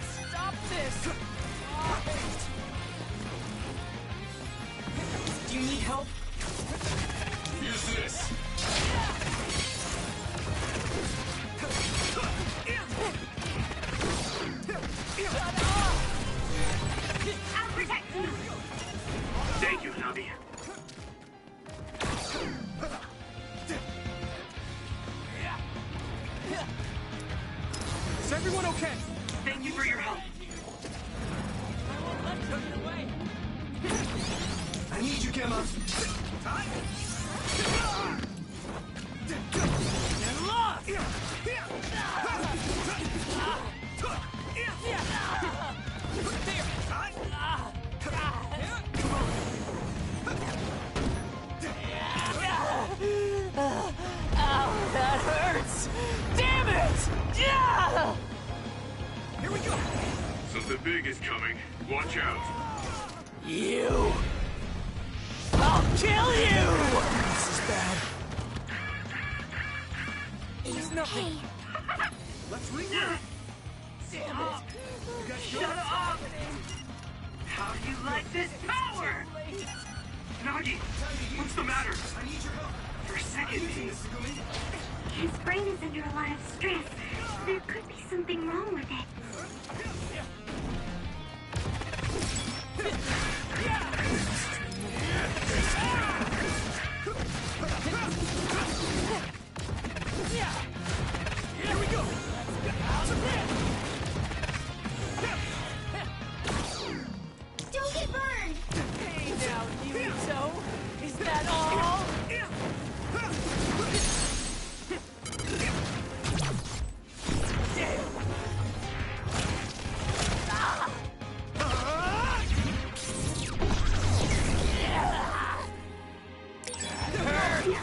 Speaker 14: Stop this!
Speaker 4: Do you need help?
Speaker 6: Use this!
Speaker 3: I'll protect you!
Speaker 13: Thank you, Nabi.
Speaker 1: Is everyone okay?
Speaker 13: Thank you for your help.
Speaker 1: I need you, Gemma.
Speaker 14: Get lost! Ow, that hurts! Damn it! Yeah!
Speaker 1: Here we go.
Speaker 6: Something big is coming. Watch out.
Speaker 14: You! I'll kill you!
Speaker 4: This is bad. He's nothing.
Speaker 1: Let's regroup.
Speaker 14: Damn it!
Speaker 13: Shut up! How do you like this power? Nagi, what's the matter?
Speaker 1: I need your help.
Speaker 13: For a second,
Speaker 3: His brain is under a lot of stress. There could be something wrong with it.
Speaker 1: Here we go.
Speaker 5: Don't get burned!
Speaker 14: Hey now, Yuito! Is that all?
Speaker 3: Hurry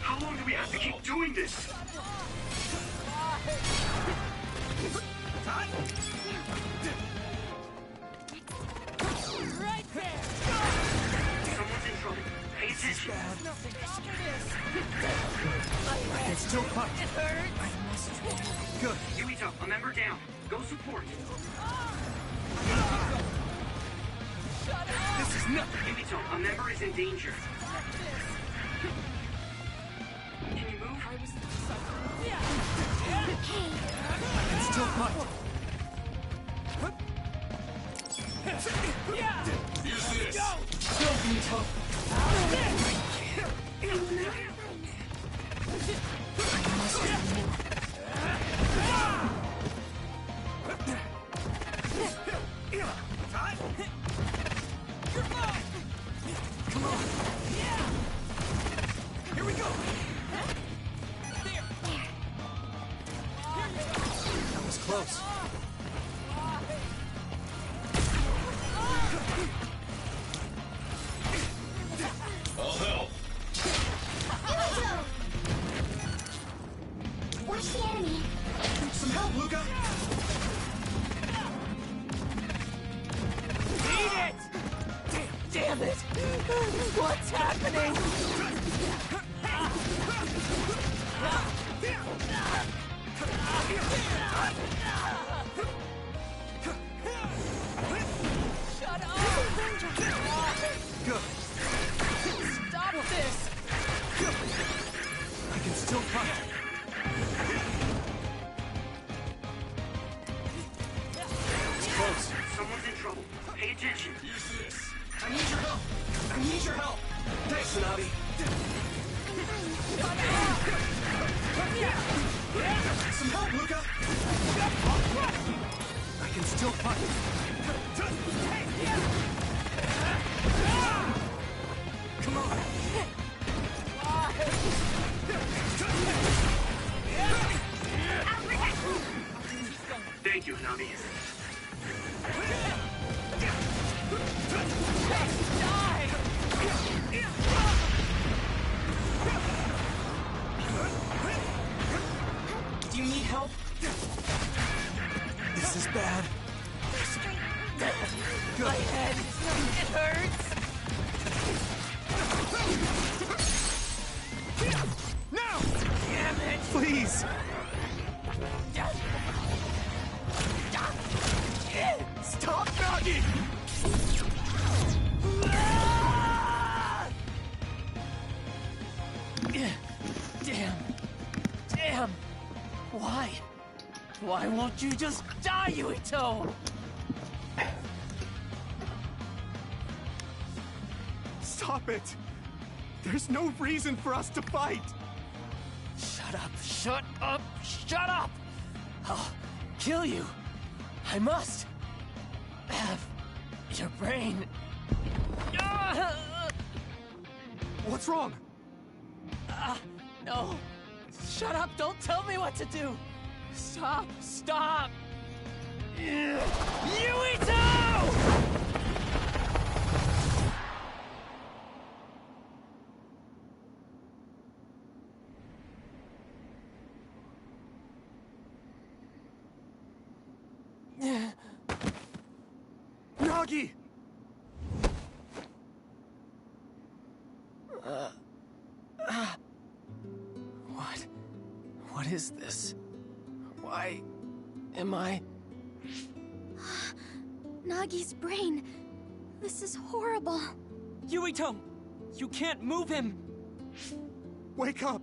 Speaker 13: How long do we have to keep doing this?
Speaker 14: Right there!
Speaker 13: Someone's in trouble. Pay attention.
Speaker 1: It's still cut.
Speaker 14: It hurts!
Speaker 1: Good.
Speaker 13: Yuito, a member down. Go support.
Speaker 14: This is nothing!
Speaker 13: Yuito, a member is in danger. Can you move?
Speaker 1: It's still cut.
Speaker 6: Use this.
Speaker 14: Go, Yuito!
Speaker 1: Come on. Here we go. That was close.
Speaker 6: I'll help.
Speaker 5: Watch the enemy.
Speaker 1: Some help, Luca.
Speaker 14: Beat it! Damn it! What's happening? Shut up!
Speaker 1: Good.
Speaker 14: Stop this!
Speaker 1: I can still cut. It's close.
Speaker 13: Someone's in trouble. Pay attention.
Speaker 6: Use this.
Speaker 1: I need your help. I need your help. Thanks, Tsunami. Some help, Luca. I can still fight. Come on.
Speaker 13: Thank you, Nami.
Speaker 4: Do you need help?
Speaker 1: This is bad.
Speaker 14: My head! It hurts!
Speaker 1: Now!
Speaker 14: Damn it!
Speaker 1: Please! Stop knocking!
Speaker 14: Damn! Why? Why won't you just die, Yuito?
Speaker 1: Stop it! There's no reason for us to fight!
Speaker 14: Shut up! Shut up! Shut up! I'll kill you! I must have your brain.
Speaker 1: What's wrong?
Speaker 14: No. Shut up! Don't tell me what to do! Stop! Stop! Yuito!
Speaker 1: Nagi!
Speaker 14: What is this? Why am I...
Speaker 5: Nagi's brain. This is horrible.
Speaker 4: Yuito! You can't move him!
Speaker 1: Wake up!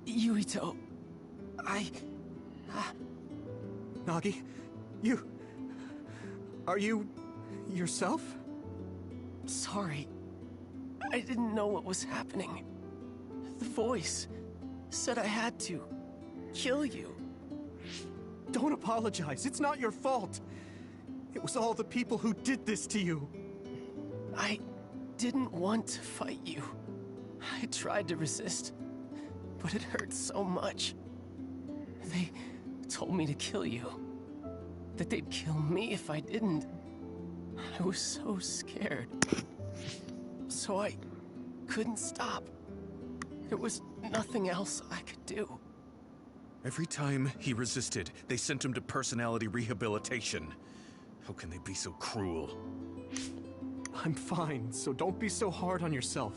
Speaker 14: Yuito...
Speaker 1: Nagi, you... Are you... yourself?
Speaker 14: Sorry. I didn't know what was happening. The voice said I had to kill you.
Speaker 1: Don't apologize. It's not your fault. It was all the people who did this to you.
Speaker 14: I didn't want to fight you. I tried to resist, but it hurt so much. They told me to kill you. That they'd kill me if I didn't. I was so scared. So I couldn't stop. There was nothing else I could do.
Speaker 2: Every time he resisted, they sent him to personality rehabilitation. How can they be so cruel?
Speaker 1: I'm fine, so don't be so hard on yourself.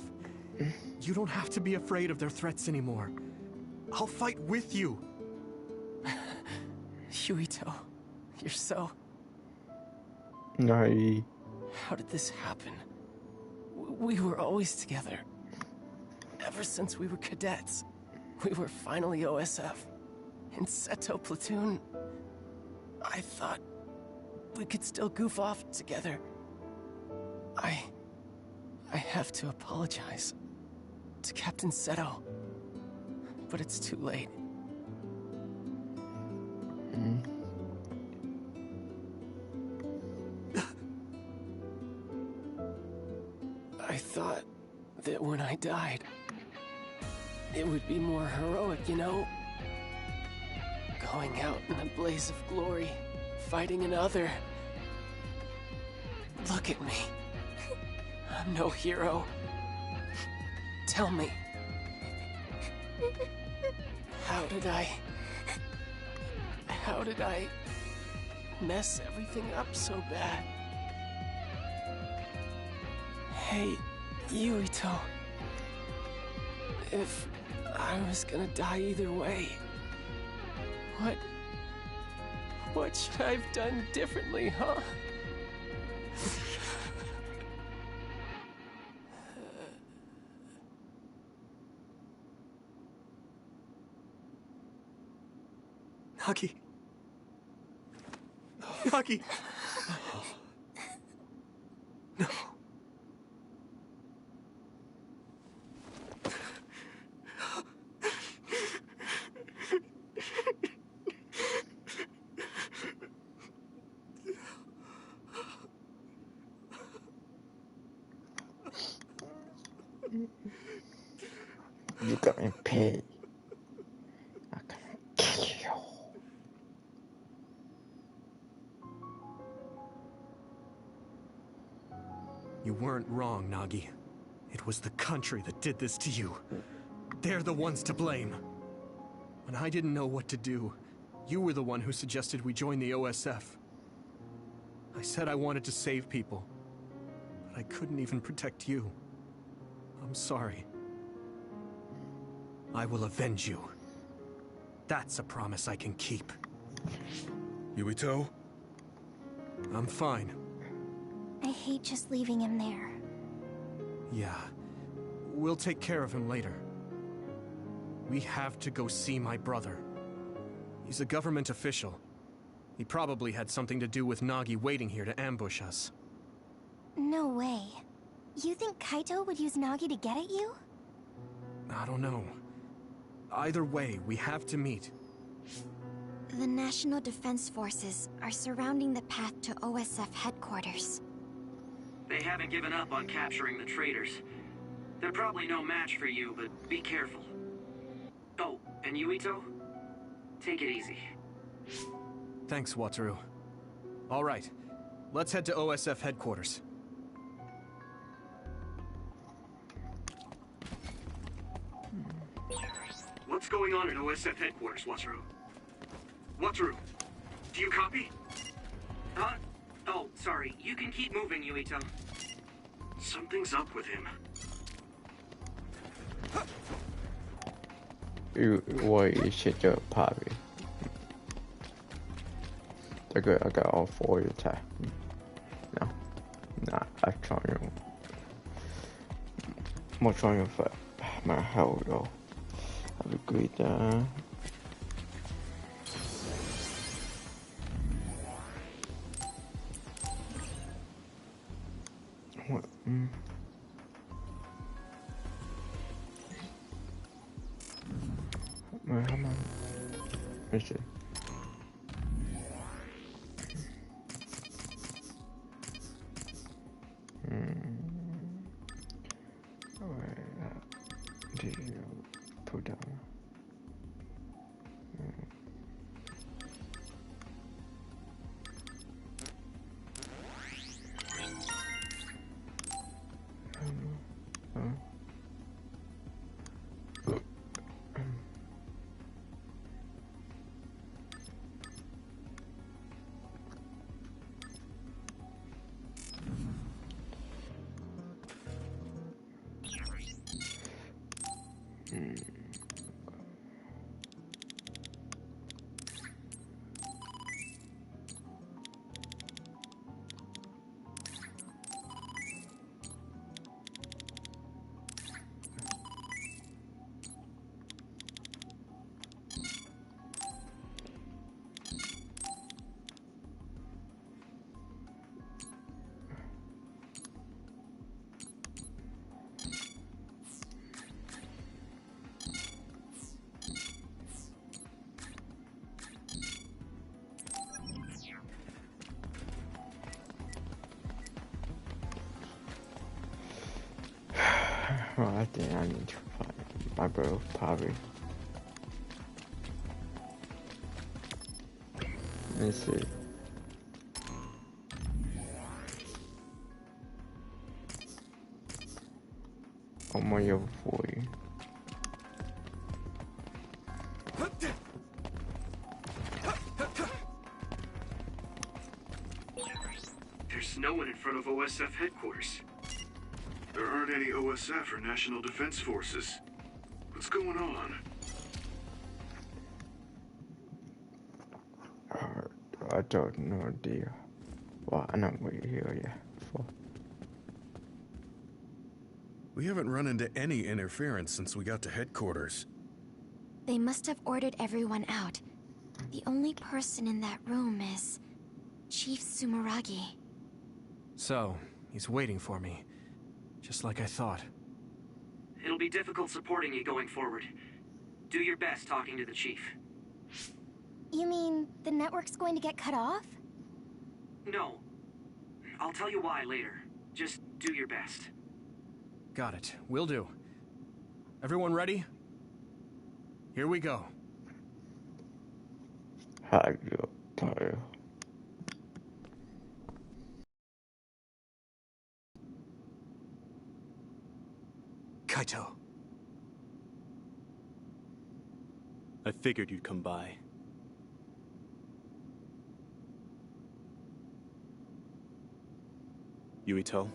Speaker 1: You don't have to be afraid of their threats anymore. I'll fight with you.
Speaker 14: Yuito, you're so...
Speaker 15: No.
Speaker 14: How did this happen? We were always together. Ever since we were cadets. We were finally OSF. In Seto Platoon. I thought we could still goof off together. I have to apologize to Captain Seto. But it's too late. I thought that when I died, it would be more heroic, you know? Going out in a blaze of glory, fighting another. Look at me. I'm no hero. Tell me. How did I mess everything up so bad? Hey, Yuito. If I was gonna die either way, what should I have done differently, huh?
Speaker 1: Nagi. Nagi. No.
Speaker 15: You got me paid. I can kill you.
Speaker 1: You weren't wrong, Nagi. It was the country that did this to you. They're the ones to blame. When I didn't know what to do, you were the one who suggested we join the OSF. I said I wanted to save people, but I couldn't even protect you. I'm sorry. I will avenge you. That's a promise I can keep.
Speaker 2: Yuito?
Speaker 1: I'm fine.
Speaker 5: I hate just leaving him there.
Speaker 1: Yeah. We'll take care of him later. We have to go see my brother. He's a government official. He probably had something to do with Nagi waiting here to ambush us.
Speaker 5: No way. You think Kaito would use Nagi to get at you?
Speaker 1: I don't know. Either way, we have to meet.
Speaker 5: The National Defense Forces are surrounding the path to OSF headquarters.
Speaker 13: They haven't given up on capturing the traitors. They're probably no match for you, but be careful. Oh, and Yuito? Take it easy.
Speaker 1: Thanks, Wataru. All right, let's head to OSF headquarters.
Speaker 13: What's going on at OSF headquarters, Wataru? Wataru, do you copy? Huh? Oh, sorry. You can keep moving, Yuito. Something's up with him.
Speaker 15: You should go Poppy. I got all four of the time. No. Nah, I'm trying. I'm trying for my hell though. I've agreed that. What? Come on. Let's see. Do you put down? Well, I think I need to find my bro, probably. Let's see. I'm on your 40.
Speaker 13: There's no one in front of OSF headquarters.
Speaker 6: There aren't any OSF or National Defense Forces. What's going on?
Speaker 15: I don't know, dear. Well, I know what you're here for.
Speaker 2: We haven't run into any interference since we got to headquarters.
Speaker 5: They must have ordered everyone out. The only person in that room is Chief Sumeragi.
Speaker 1: So, he's waiting for me. Just like I thought.
Speaker 13: It'll be difficult supporting you going forward. Do your best talking to the chief.
Speaker 5: You mean the network's going to get cut off?
Speaker 13: No. I'll tell you why later. Just do your best.
Speaker 1: Got it. Will do. Everyone ready? Here we go.
Speaker 15: Hi, Tayo.
Speaker 1: Kaito.
Speaker 16: I figured you'd come by. Yuito?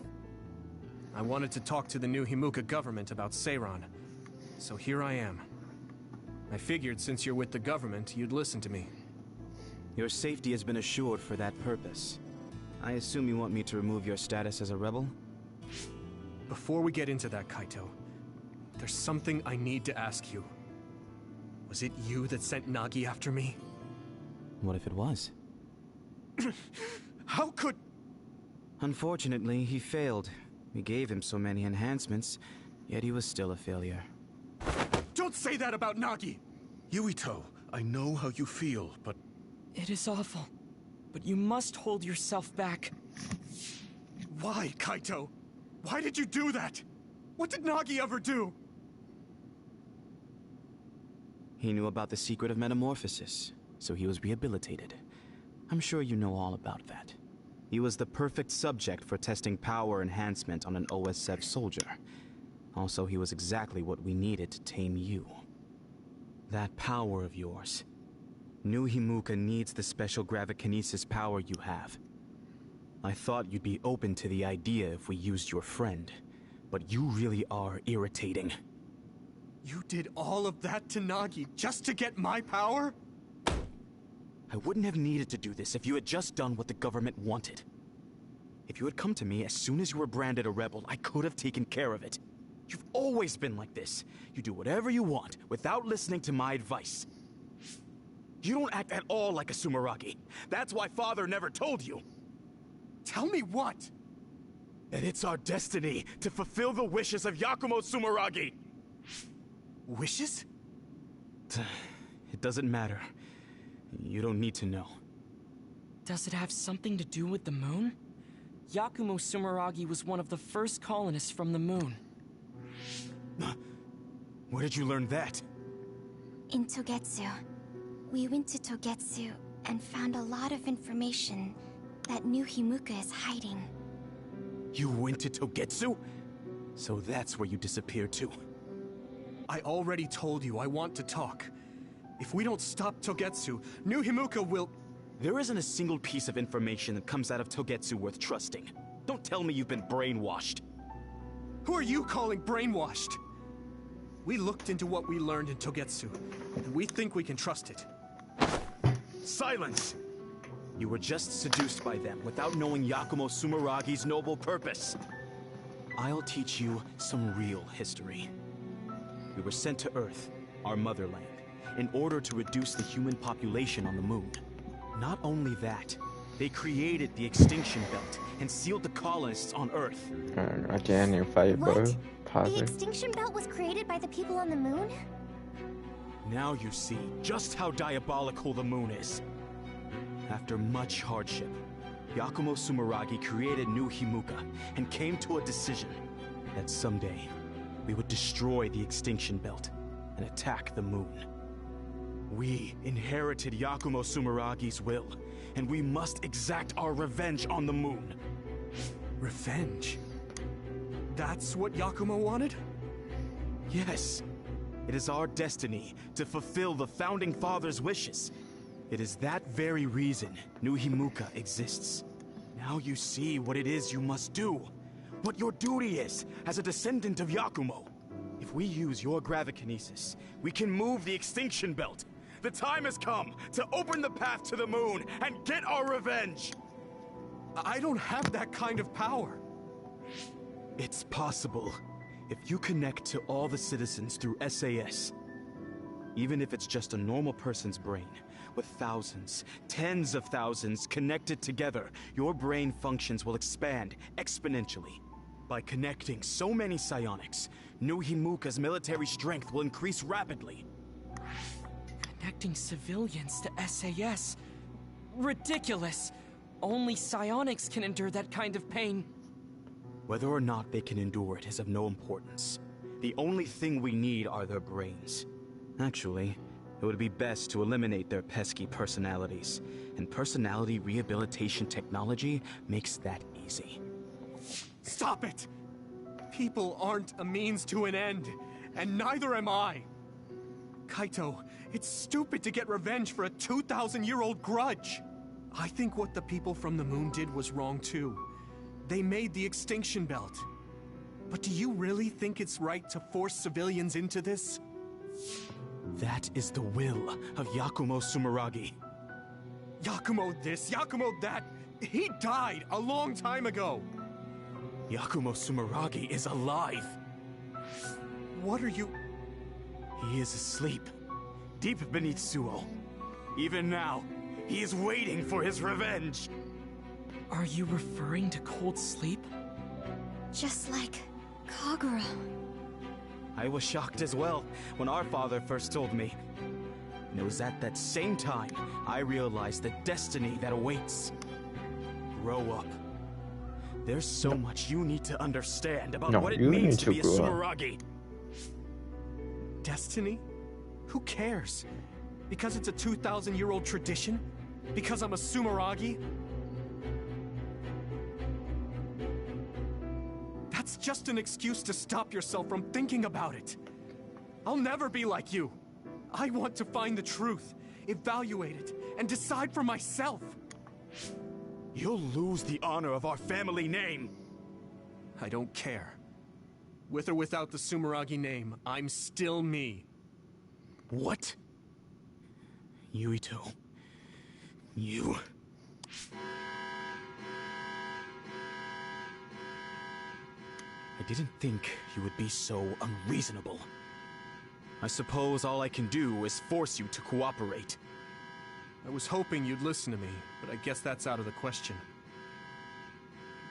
Speaker 1: I wanted to talk to the new Himuka government about Seiran, so here I am. I figured since you're with the government, you'd listen to me.
Speaker 16: Your safety has been assured for that purpose. I assume you want me to remove your status as a rebel?
Speaker 1: Before we get into that, Kaito, there's something I need to ask you. Was it you that sent Nagi after me?
Speaker 16: What if it was?
Speaker 1: How could...
Speaker 16: Unfortunately, he failed. We gave him so many enhancements, yet he was still a failure.
Speaker 1: Don't say that about Nagi!
Speaker 2: Yuito, I know how you feel, but...
Speaker 4: It is awful, but you must hold yourself back.
Speaker 1: Why, Kaito? Why did you do that? What did Nagi ever do?
Speaker 16: He knew about the secret of metamorphosis, so he was rehabilitated. I'm sure you know all about that. He was the perfect subject for testing power enhancement on an OSF soldier. Also, he was exactly what we needed to tame you. That power of yours. New Himuka needs the special gravikinesis power you have. I thought you'd be open to the idea if we used your friend, but you really are irritating.
Speaker 1: You did all of that to Nagi just to get my power?
Speaker 16: I wouldn't have needed to do this if you had just done what the government wanted. If you had come to me as soon as you were branded a rebel, I could have taken care of it. You've always been like this. You do whatever you want without listening to my advice. You don't act at all like a Sumeragi. That's why Father never told you.
Speaker 1: Tell me what?
Speaker 16: That it's our destiny to fulfill the wishes of Yakumo Sumeragi.
Speaker 1: Wishes?
Speaker 16: It doesn't matter. You don't need to know.
Speaker 4: Does it have something to do with the moon? Yakumo Sumeragi was one of the first colonists from the moon.
Speaker 16: Where did you learn that?
Speaker 5: In Togetsu. We went to Togetsu and found a lot of information that New Himuka is hiding.
Speaker 16: You went to Togetsu? So that's where you disappeared to.
Speaker 1: I already told you I want to talk. If we don't stop Togetsu, New Himuka will...
Speaker 16: There isn't a single piece of information that comes out of Togetsu worth trusting. Don't tell me you've been brainwashed.
Speaker 1: Who are you calling brainwashed? We looked into what we learned in Togetsu, and we think we can trust it.
Speaker 16: Silence! You were just seduced by them without knowing Yakumo Sumeragi's noble purpose. I'll teach you some real history. We were sent to Earth, our motherland, in order to reduce the human population on the moon. Not only that, they created the extinction belt and sealed the colonists on Earth.
Speaker 5: What? The extinction belt was created by the people on the moon?
Speaker 16: Now you see just how diabolical the moon is. After much hardship, Yakumo Sumeragi created New Himuka and came to a decision that someday we would destroy the extinction belt and attack the moon. We inherited Yakumo Sumeragi's will, and we must exact our revenge on the moon.
Speaker 1: Revenge? That's what Yakumo wanted?
Speaker 16: Yes. It is our destiny to fulfill the Founding Father's wishes. It is that very reason New Himuka exists. Now you see what it is you must do. What your duty is as a descendant of Yakumo. If we use your gravikinesis, we can move the extinction belt. The time has come to open the path to the moon and get our revenge!
Speaker 1: I don't have that kind of power.
Speaker 16: It's possible if you connect to all the citizens through SAS. Even if it's just a normal person's brain, with thousands, tens of thousands connected together, your brain functions will expand exponentially. By connecting so many psionics, New Himuka's military strength will increase rapidly.
Speaker 4: Connecting civilians to SAS? Ridiculous! Only psionics can endure that kind of pain.
Speaker 16: Whether or not they can endure it is of no importance. The only thing we need are their brains. Actually, it would be best to eliminate their pesky personalities, and personality rehabilitation technology makes that easy.
Speaker 1: Stop it! People aren't a means to an end, and neither am I. Kaito, it's stupid to get revenge for a 2,000-year-old grudge. I think what the people from the moon did was wrong too. They made the extinction belt. But do you really think it's right to force civilians into this?
Speaker 16: That is the will of Yakumo Sumeragi.
Speaker 1: Yakumo this, Yakumo that. He died a long time ago.
Speaker 16: Yakumo Sumeragi is alive.
Speaker 1: What are you...
Speaker 16: He is asleep, deep beneath Suo. Even now, he is waiting for his revenge.
Speaker 4: Are you referring to cold sleep?
Speaker 5: Just like Kagura.
Speaker 16: I was shocked as well when our father first told me. And it was at that same time I realized the destiny that awaits. Grow up. There's so much you need to understand about what it means to be a Sumeragi.
Speaker 1: Destiny? Who cares? Because it's a 2,000-year-old tradition? Because I'm a Sumeragi? That's just an excuse to stop yourself from thinking about it. I'll never be like you. I want to find the truth, evaluate it, and decide for myself.
Speaker 16: You'll lose the honor of our family name.
Speaker 1: I don't care. With or without the Sumeragi name, I'm still me.
Speaker 16: What? Yuito. You... I didn't think you would be so unreasonable. I suppose all I can do is force you to cooperate.
Speaker 1: I was hoping you'd listen to me, but I guess that's out of the question.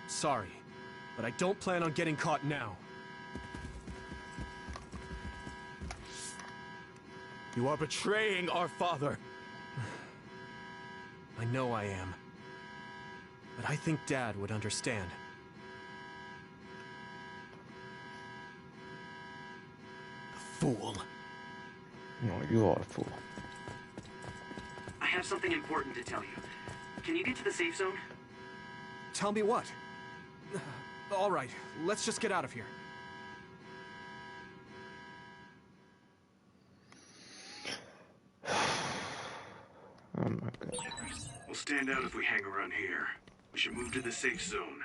Speaker 1: Sorry, but I don't plan on getting caught now.
Speaker 16: You are betraying our father.
Speaker 1: I know I am. But I think Dad would understand.
Speaker 16: Fool.
Speaker 15: No, you are a fool.
Speaker 13: I have something important to tell you. Can you get to the safe zone?
Speaker 1: Tell me what? All right, let's just get out of here.
Speaker 15: Oh my god.
Speaker 6: We'll stand out if we hang around here. We should move to the safe zone.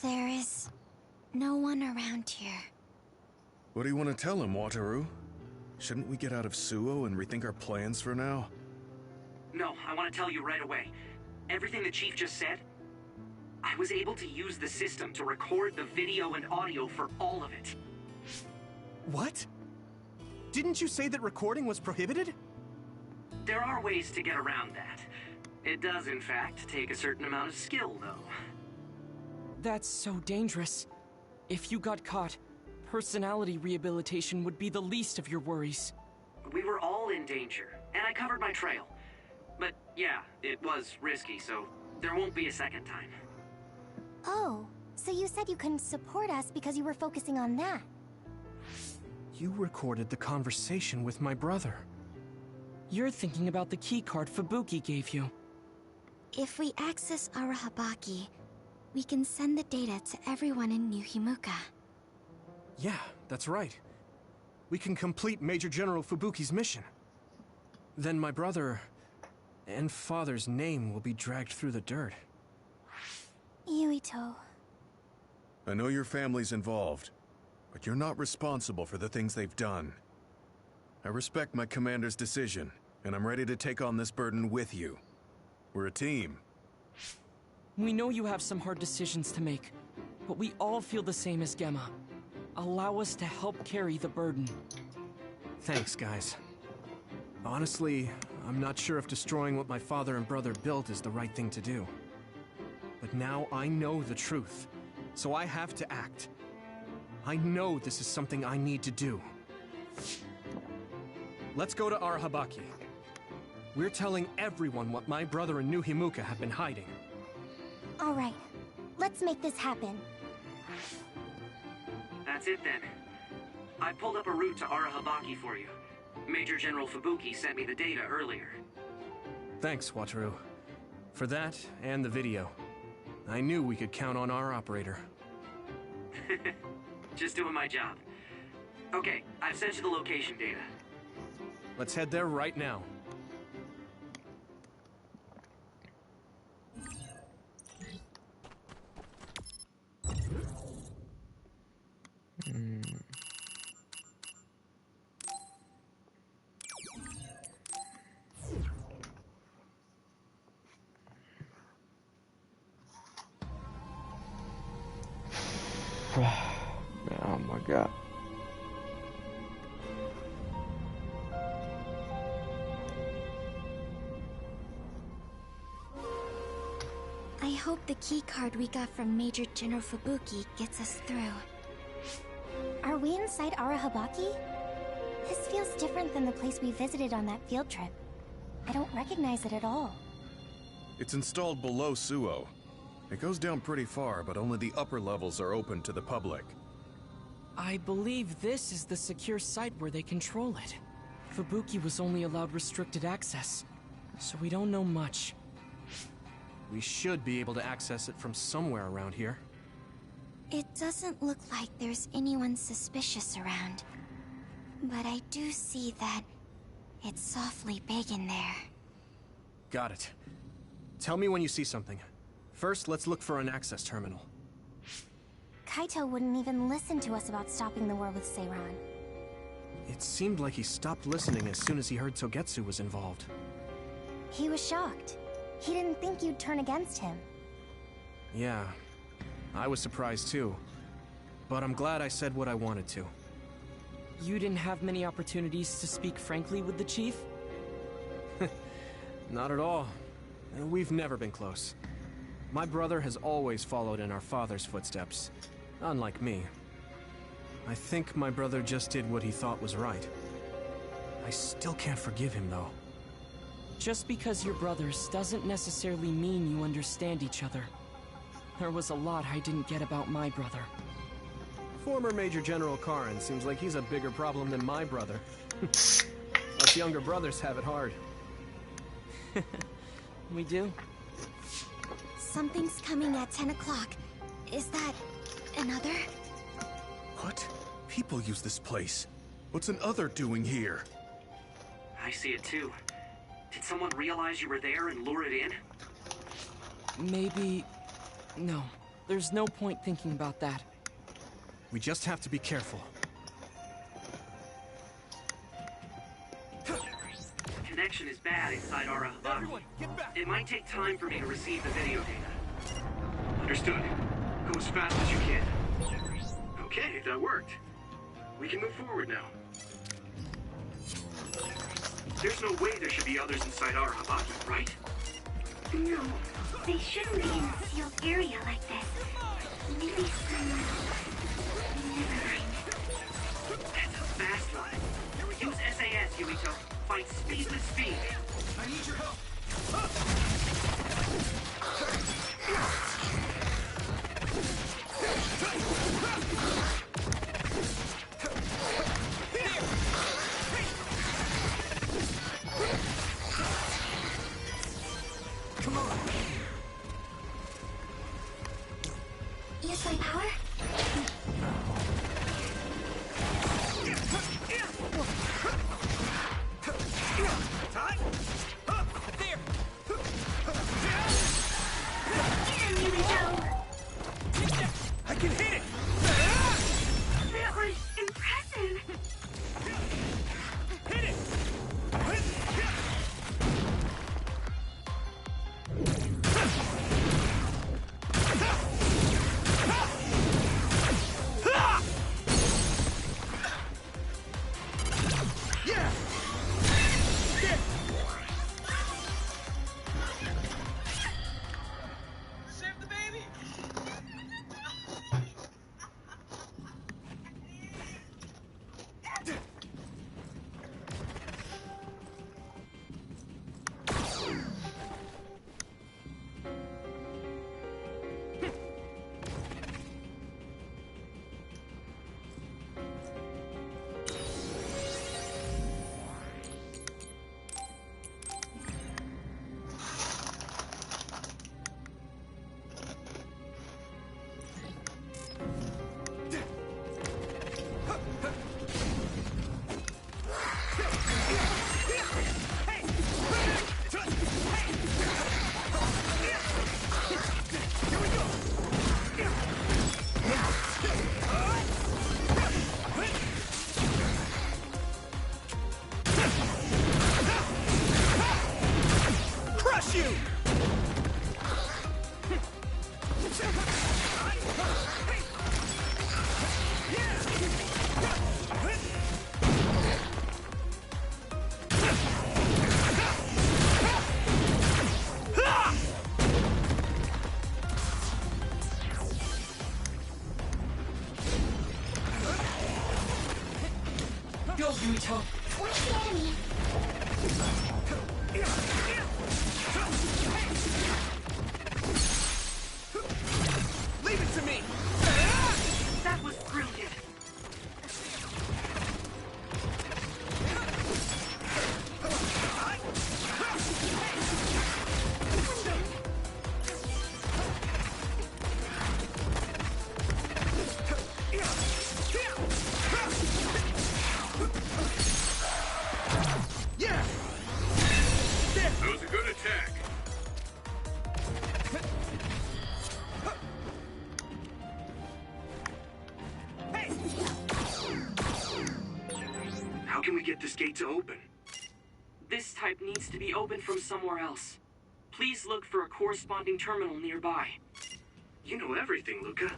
Speaker 5: There is no one around here.
Speaker 2: What do you want to tell him, Wataru? Shouldn't we get out of Suo and rethink our plans for now?
Speaker 13: No, I want to tell you right away. Everything the Chief just said, I was able to use the system to record the video and audio for all of it.
Speaker 1: What? Didn't you say that recording was prohibited?
Speaker 13: There are ways to get around that. It does, in fact, take a certain amount of skill, though.
Speaker 4: That's so dangerous. If you got caught, personality rehabilitation would be the least of your worries.
Speaker 13: We were all in danger, and I covered my trail. But yeah, it was risky, so there won't be a second time.
Speaker 5: Oh, so you said you couldn't support us because you were focusing on that.
Speaker 1: You recorded the conversation with my brother.
Speaker 4: You're thinking about the keycard Fubuki gave you.
Speaker 5: If we access Arahabaki, we can send the data to everyone in New Himuka.
Speaker 1: Yeah, that's right. We can complete Major General Fubuki's mission. Then my brother and father's name will be dragged through the dirt.
Speaker 5: Yuito.
Speaker 2: I know your family's involved, but you're not responsible for the things they've done. I respect my commander's decision, and I'm ready to take on this burden with you. We're a team.
Speaker 4: We know you have some hard decisions to make, but we all feel the same as Gemma. Allow us to help carry the burden.
Speaker 1: Thanks, guys. Honestly, I'm not sure if destroying what my father and brother built is the right thing to do. But now I know the truth, so I have to act. I know this is something I need to do. Let's go to Arahabaki. We're telling everyone what my brother and New Himuka have been hiding.
Speaker 5: All right, let's make this happen.
Speaker 13: That's it then. I pulled up a route to Arahabaki for you. Major General Fubuki sent me the data earlier.
Speaker 1: Thanks, Wataru. For that and the video. I knew we could count on our operator.
Speaker 13: Just doing my job. Okay, I've sent you the location data.
Speaker 1: Let's head there right now.
Speaker 15: Oh my god.
Speaker 5: I hope the keycard we got from Major General Fubuki gets us through. Are we inside Arahabaki? This feels different than the place we visited on that field trip. I don't recognize it at all.
Speaker 2: It's installed below Suo. It goes down pretty far, but only the upper levels are open to the public.
Speaker 4: I believe this is the secure site where they control it. Fubuki was only allowed restricted access, so we don't know much.
Speaker 1: We should be able to access it from somewhere around here.
Speaker 5: It doesn't look like there's anyone suspicious around. But I do see that it's softly big in there.
Speaker 1: Got it. Tell me when you see something. First, let's look for an access terminal.
Speaker 5: Kaito wouldn't even listen to us about stopping the war with Seiran.
Speaker 1: It seemed like he stopped listening as soon as he heard Togetsu was involved.
Speaker 5: He was shocked. He didn't think you'd turn against him.
Speaker 1: Yeah, I was surprised too. But I'm glad I said what I wanted to.
Speaker 4: You didn't have many opportunities to speak frankly with the chief?
Speaker 1: Not at all. We've never been close. My brother has always followed in our father's footsteps, unlike me. I think my brother just did what he thought was right. I still can't forgive him, though.
Speaker 4: Just because you're brothers doesn't necessarily mean you understand each other. There was a lot I didn't get about my brother.
Speaker 1: Former Major General Karin seems like he's a bigger problem than my brother. Us younger brothers have it hard.
Speaker 4: We do?
Speaker 5: Something's coming at 10 o'clock. Is that another?
Speaker 2: What? People use this place. What's an other doing here?
Speaker 13: I see it too. Did someone realize you were there and lure it in?
Speaker 4: Maybe... No. There's no point thinking about that.
Speaker 1: We just have to be careful.
Speaker 13: Connection is bad inside our Habaki. It might take time for me to receive the video data. Understood. Go as fast as you can. Okay, that worked. We can move forward now. There's no way there should be others inside our Habaki, right?
Speaker 3: No, they shouldn't be in a sealed area like this. Maybe someone... Never mind.
Speaker 13: That's a fast one. Use SAS, Yuito. Fight speed with speed. I need your help.
Speaker 3: Come on. Use my power?
Speaker 13: I can hit it!
Speaker 3: That was impressive!
Speaker 13: Hit it!
Speaker 4: Go, Yuito!
Speaker 3: Where's the enemy?
Speaker 13: Leave it to me! That was brilliant!
Speaker 6: That was a good attack.
Speaker 13: How can we get this gate to open? This type needs to be opened from somewhere else. Please look for a corresponding terminal nearby. You know everything, Luca.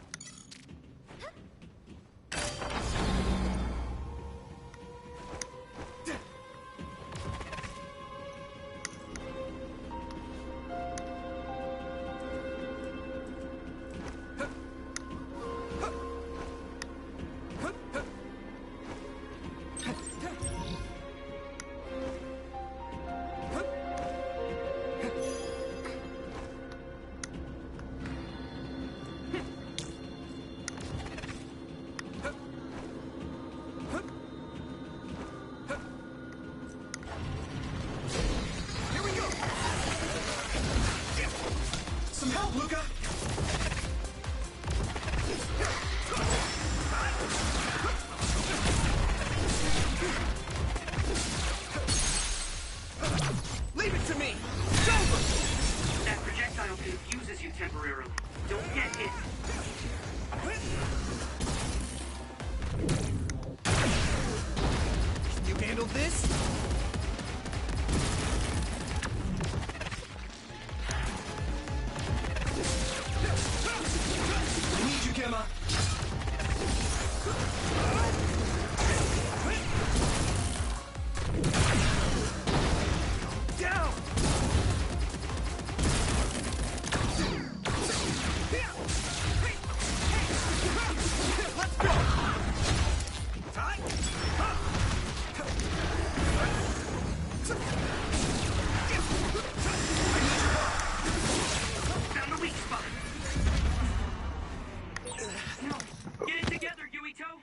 Speaker 1: Gemma! Down! Let's go!
Speaker 13: Found a weak spot. Get it together, Yuito!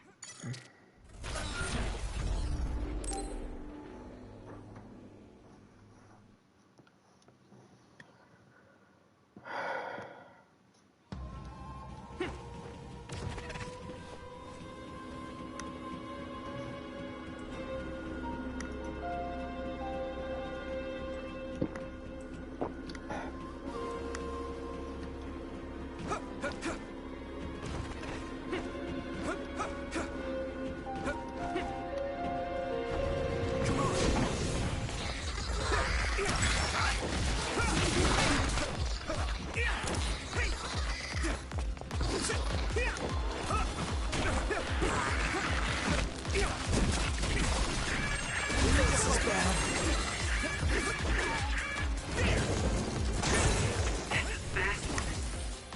Speaker 13: Fast one.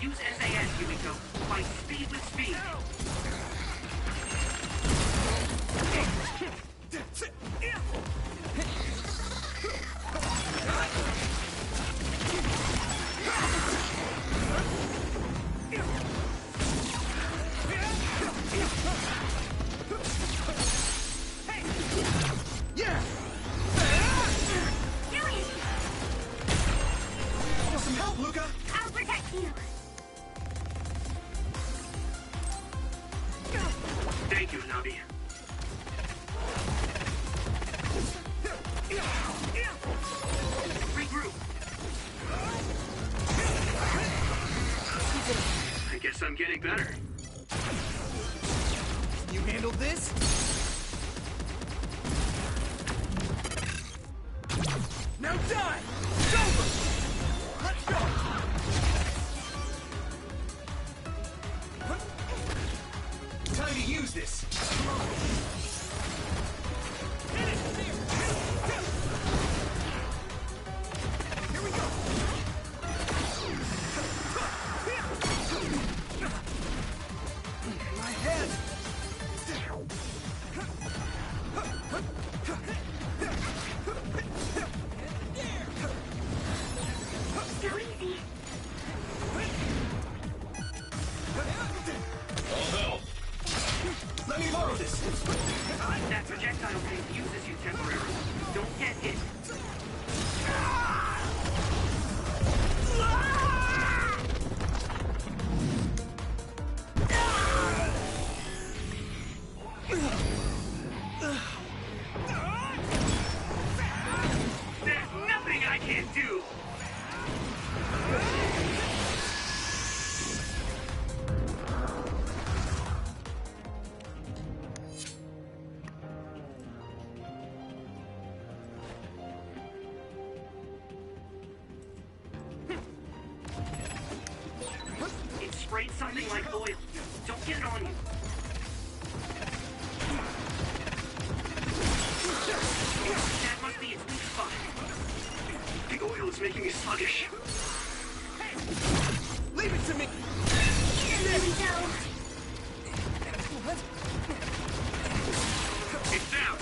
Speaker 13: Use SAS, Yuito. Fight speed with speed.
Speaker 1: Yeah! Want some help, Luca?
Speaker 3: I'll protect you.
Speaker 13: Thank you, Nabi. Regroup. I guess I'm getting better.
Speaker 1: You handled this? Now die! It's over! Let's go! Time to use this! Here we go! My head!
Speaker 3: So easy.
Speaker 1: Let me borrow this!
Speaker 13: That projectile confuses you temporarily. Don't get hit. There's nothing I can't do! It sprayed something like oil. Don't get it on you. That must be its weak spot. The oil is making me sluggish.
Speaker 1: Leave it to me!
Speaker 3: There we go.
Speaker 13: It's down.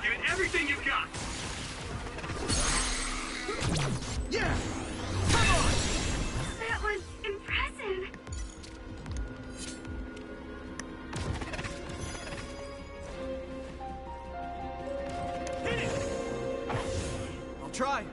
Speaker 13: Give it everything you've got.
Speaker 1: Yeah! Come on!
Speaker 3: That was impressive.
Speaker 1: Hit it! I'll try.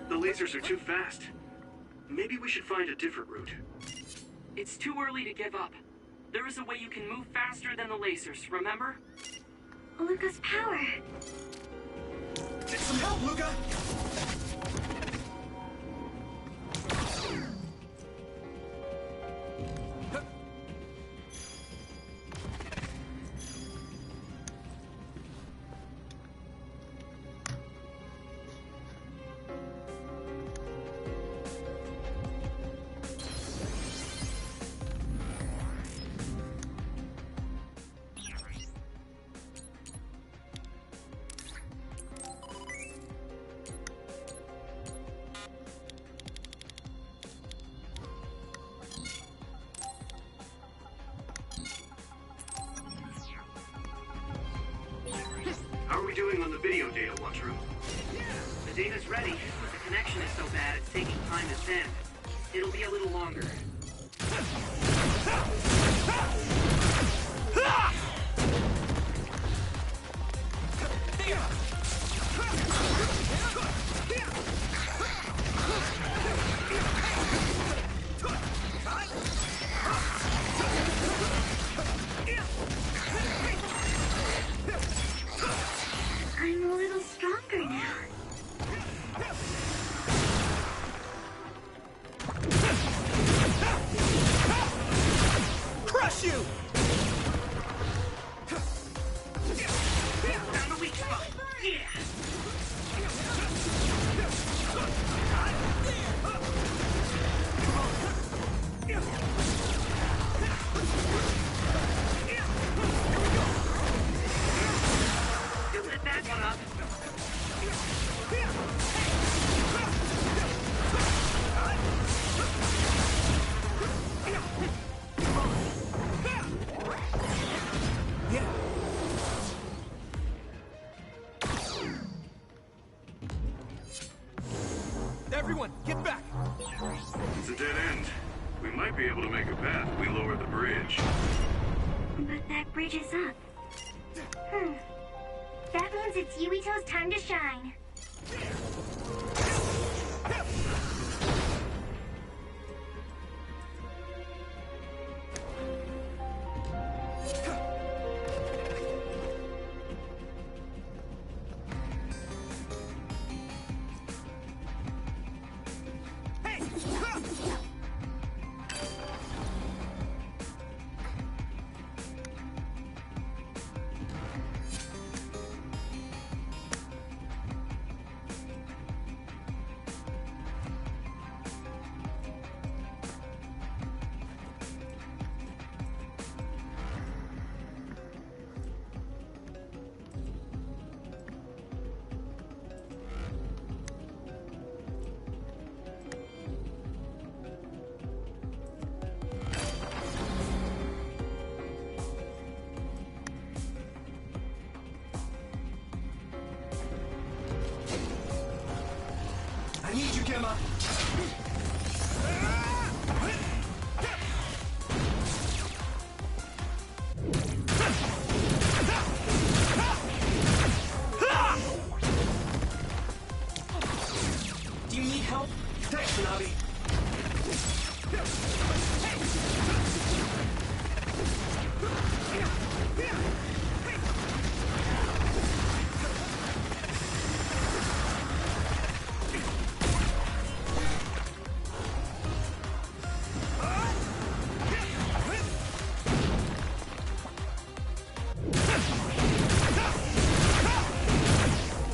Speaker 13: The lasers are too fast. Maybe we should find a different route. It's too early to give up. There is a way you can move faster than the lasers, remember?
Speaker 3: Luca's power.
Speaker 1: Get some help, Luca!
Speaker 13: How are we doing on the video data, Watcher? The data's ready, but the connection is so bad it's taking time to send. It'll be a little longer.
Speaker 3: I'm a little stronger now.
Speaker 1: Crush you!
Speaker 13: Found the weak spot. Yeah! You lit that one up.
Speaker 1: Everyone, get back!
Speaker 6: It's a dead end. We might be able to make a path if we lower the bridge.
Speaker 3: But that bridge is up. That means it's Yuito's time to shine.
Speaker 1: I need you, Gemma!
Speaker 13: Do you need help?
Speaker 1: Thanks, Nabi!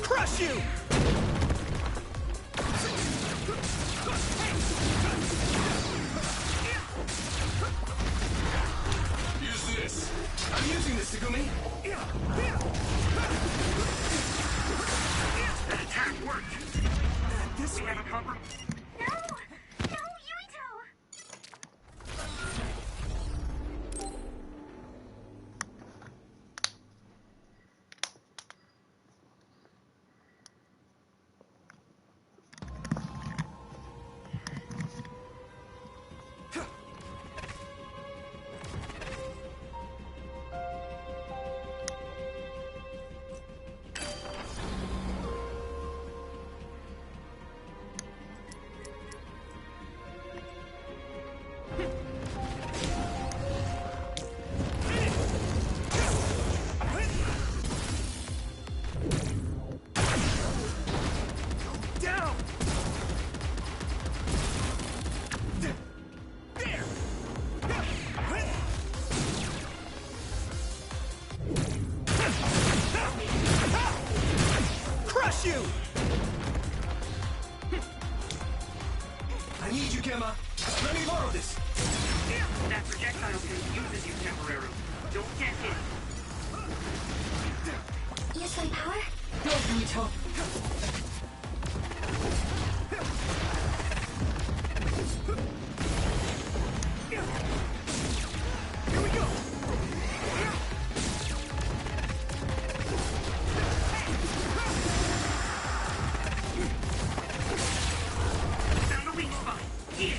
Speaker 1: Crush you!
Speaker 6: Use this.
Speaker 1: I'm using this, Segumi!
Speaker 13: That attack worked.
Speaker 1: This
Speaker 13: We have a compromise.
Speaker 3: No! No, Yuito!
Speaker 1: Bless you! I need you, Gemma. Let me borrow this.
Speaker 13: That projectile confuses you temporarily. Don't get hit.
Speaker 5: Use my power?
Speaker 11: Go, Yuito.
Speaker 1: Here we go!
Speaker 13: Found the weak spot. Yeah.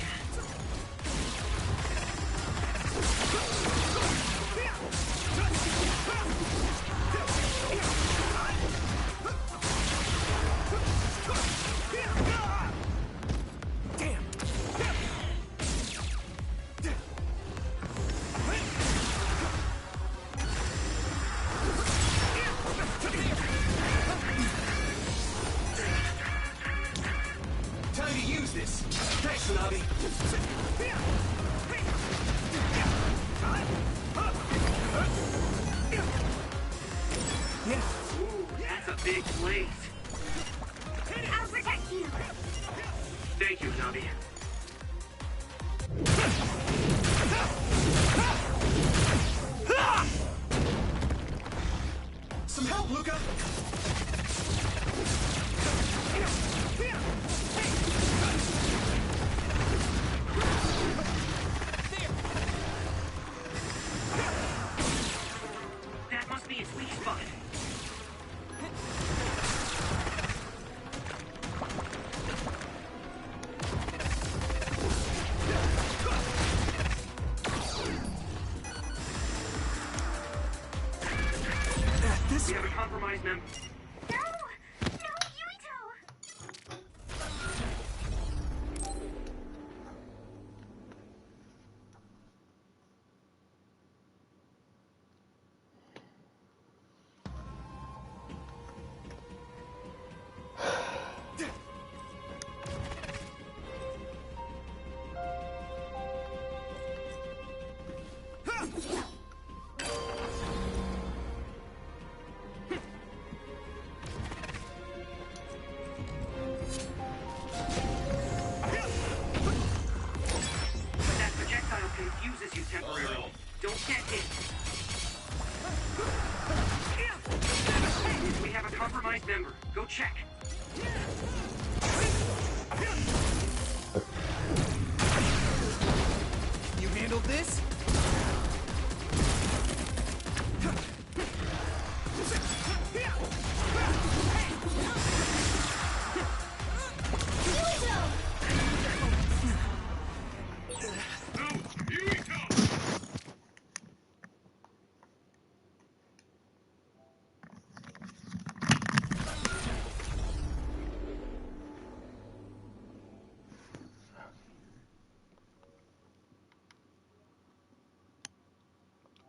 Speaker 1: Time to use this. Thanks, Tsunami.
Speaker 13: Yeah. Ooh, that's a big blaze.
Speaker 3: I'll protect you.
Speaker 13: Thank you, Navi.
Speaker 1: Some help, Luca!
Speaker 13: That must be its weak spot. We have a compromised member.
Speaker 3: No! No, Yuito!
Speaker 13: That projectile confuses you temporarily. Don't get hit. We have a compromised member. Go check.
Speaker 1: You handled this?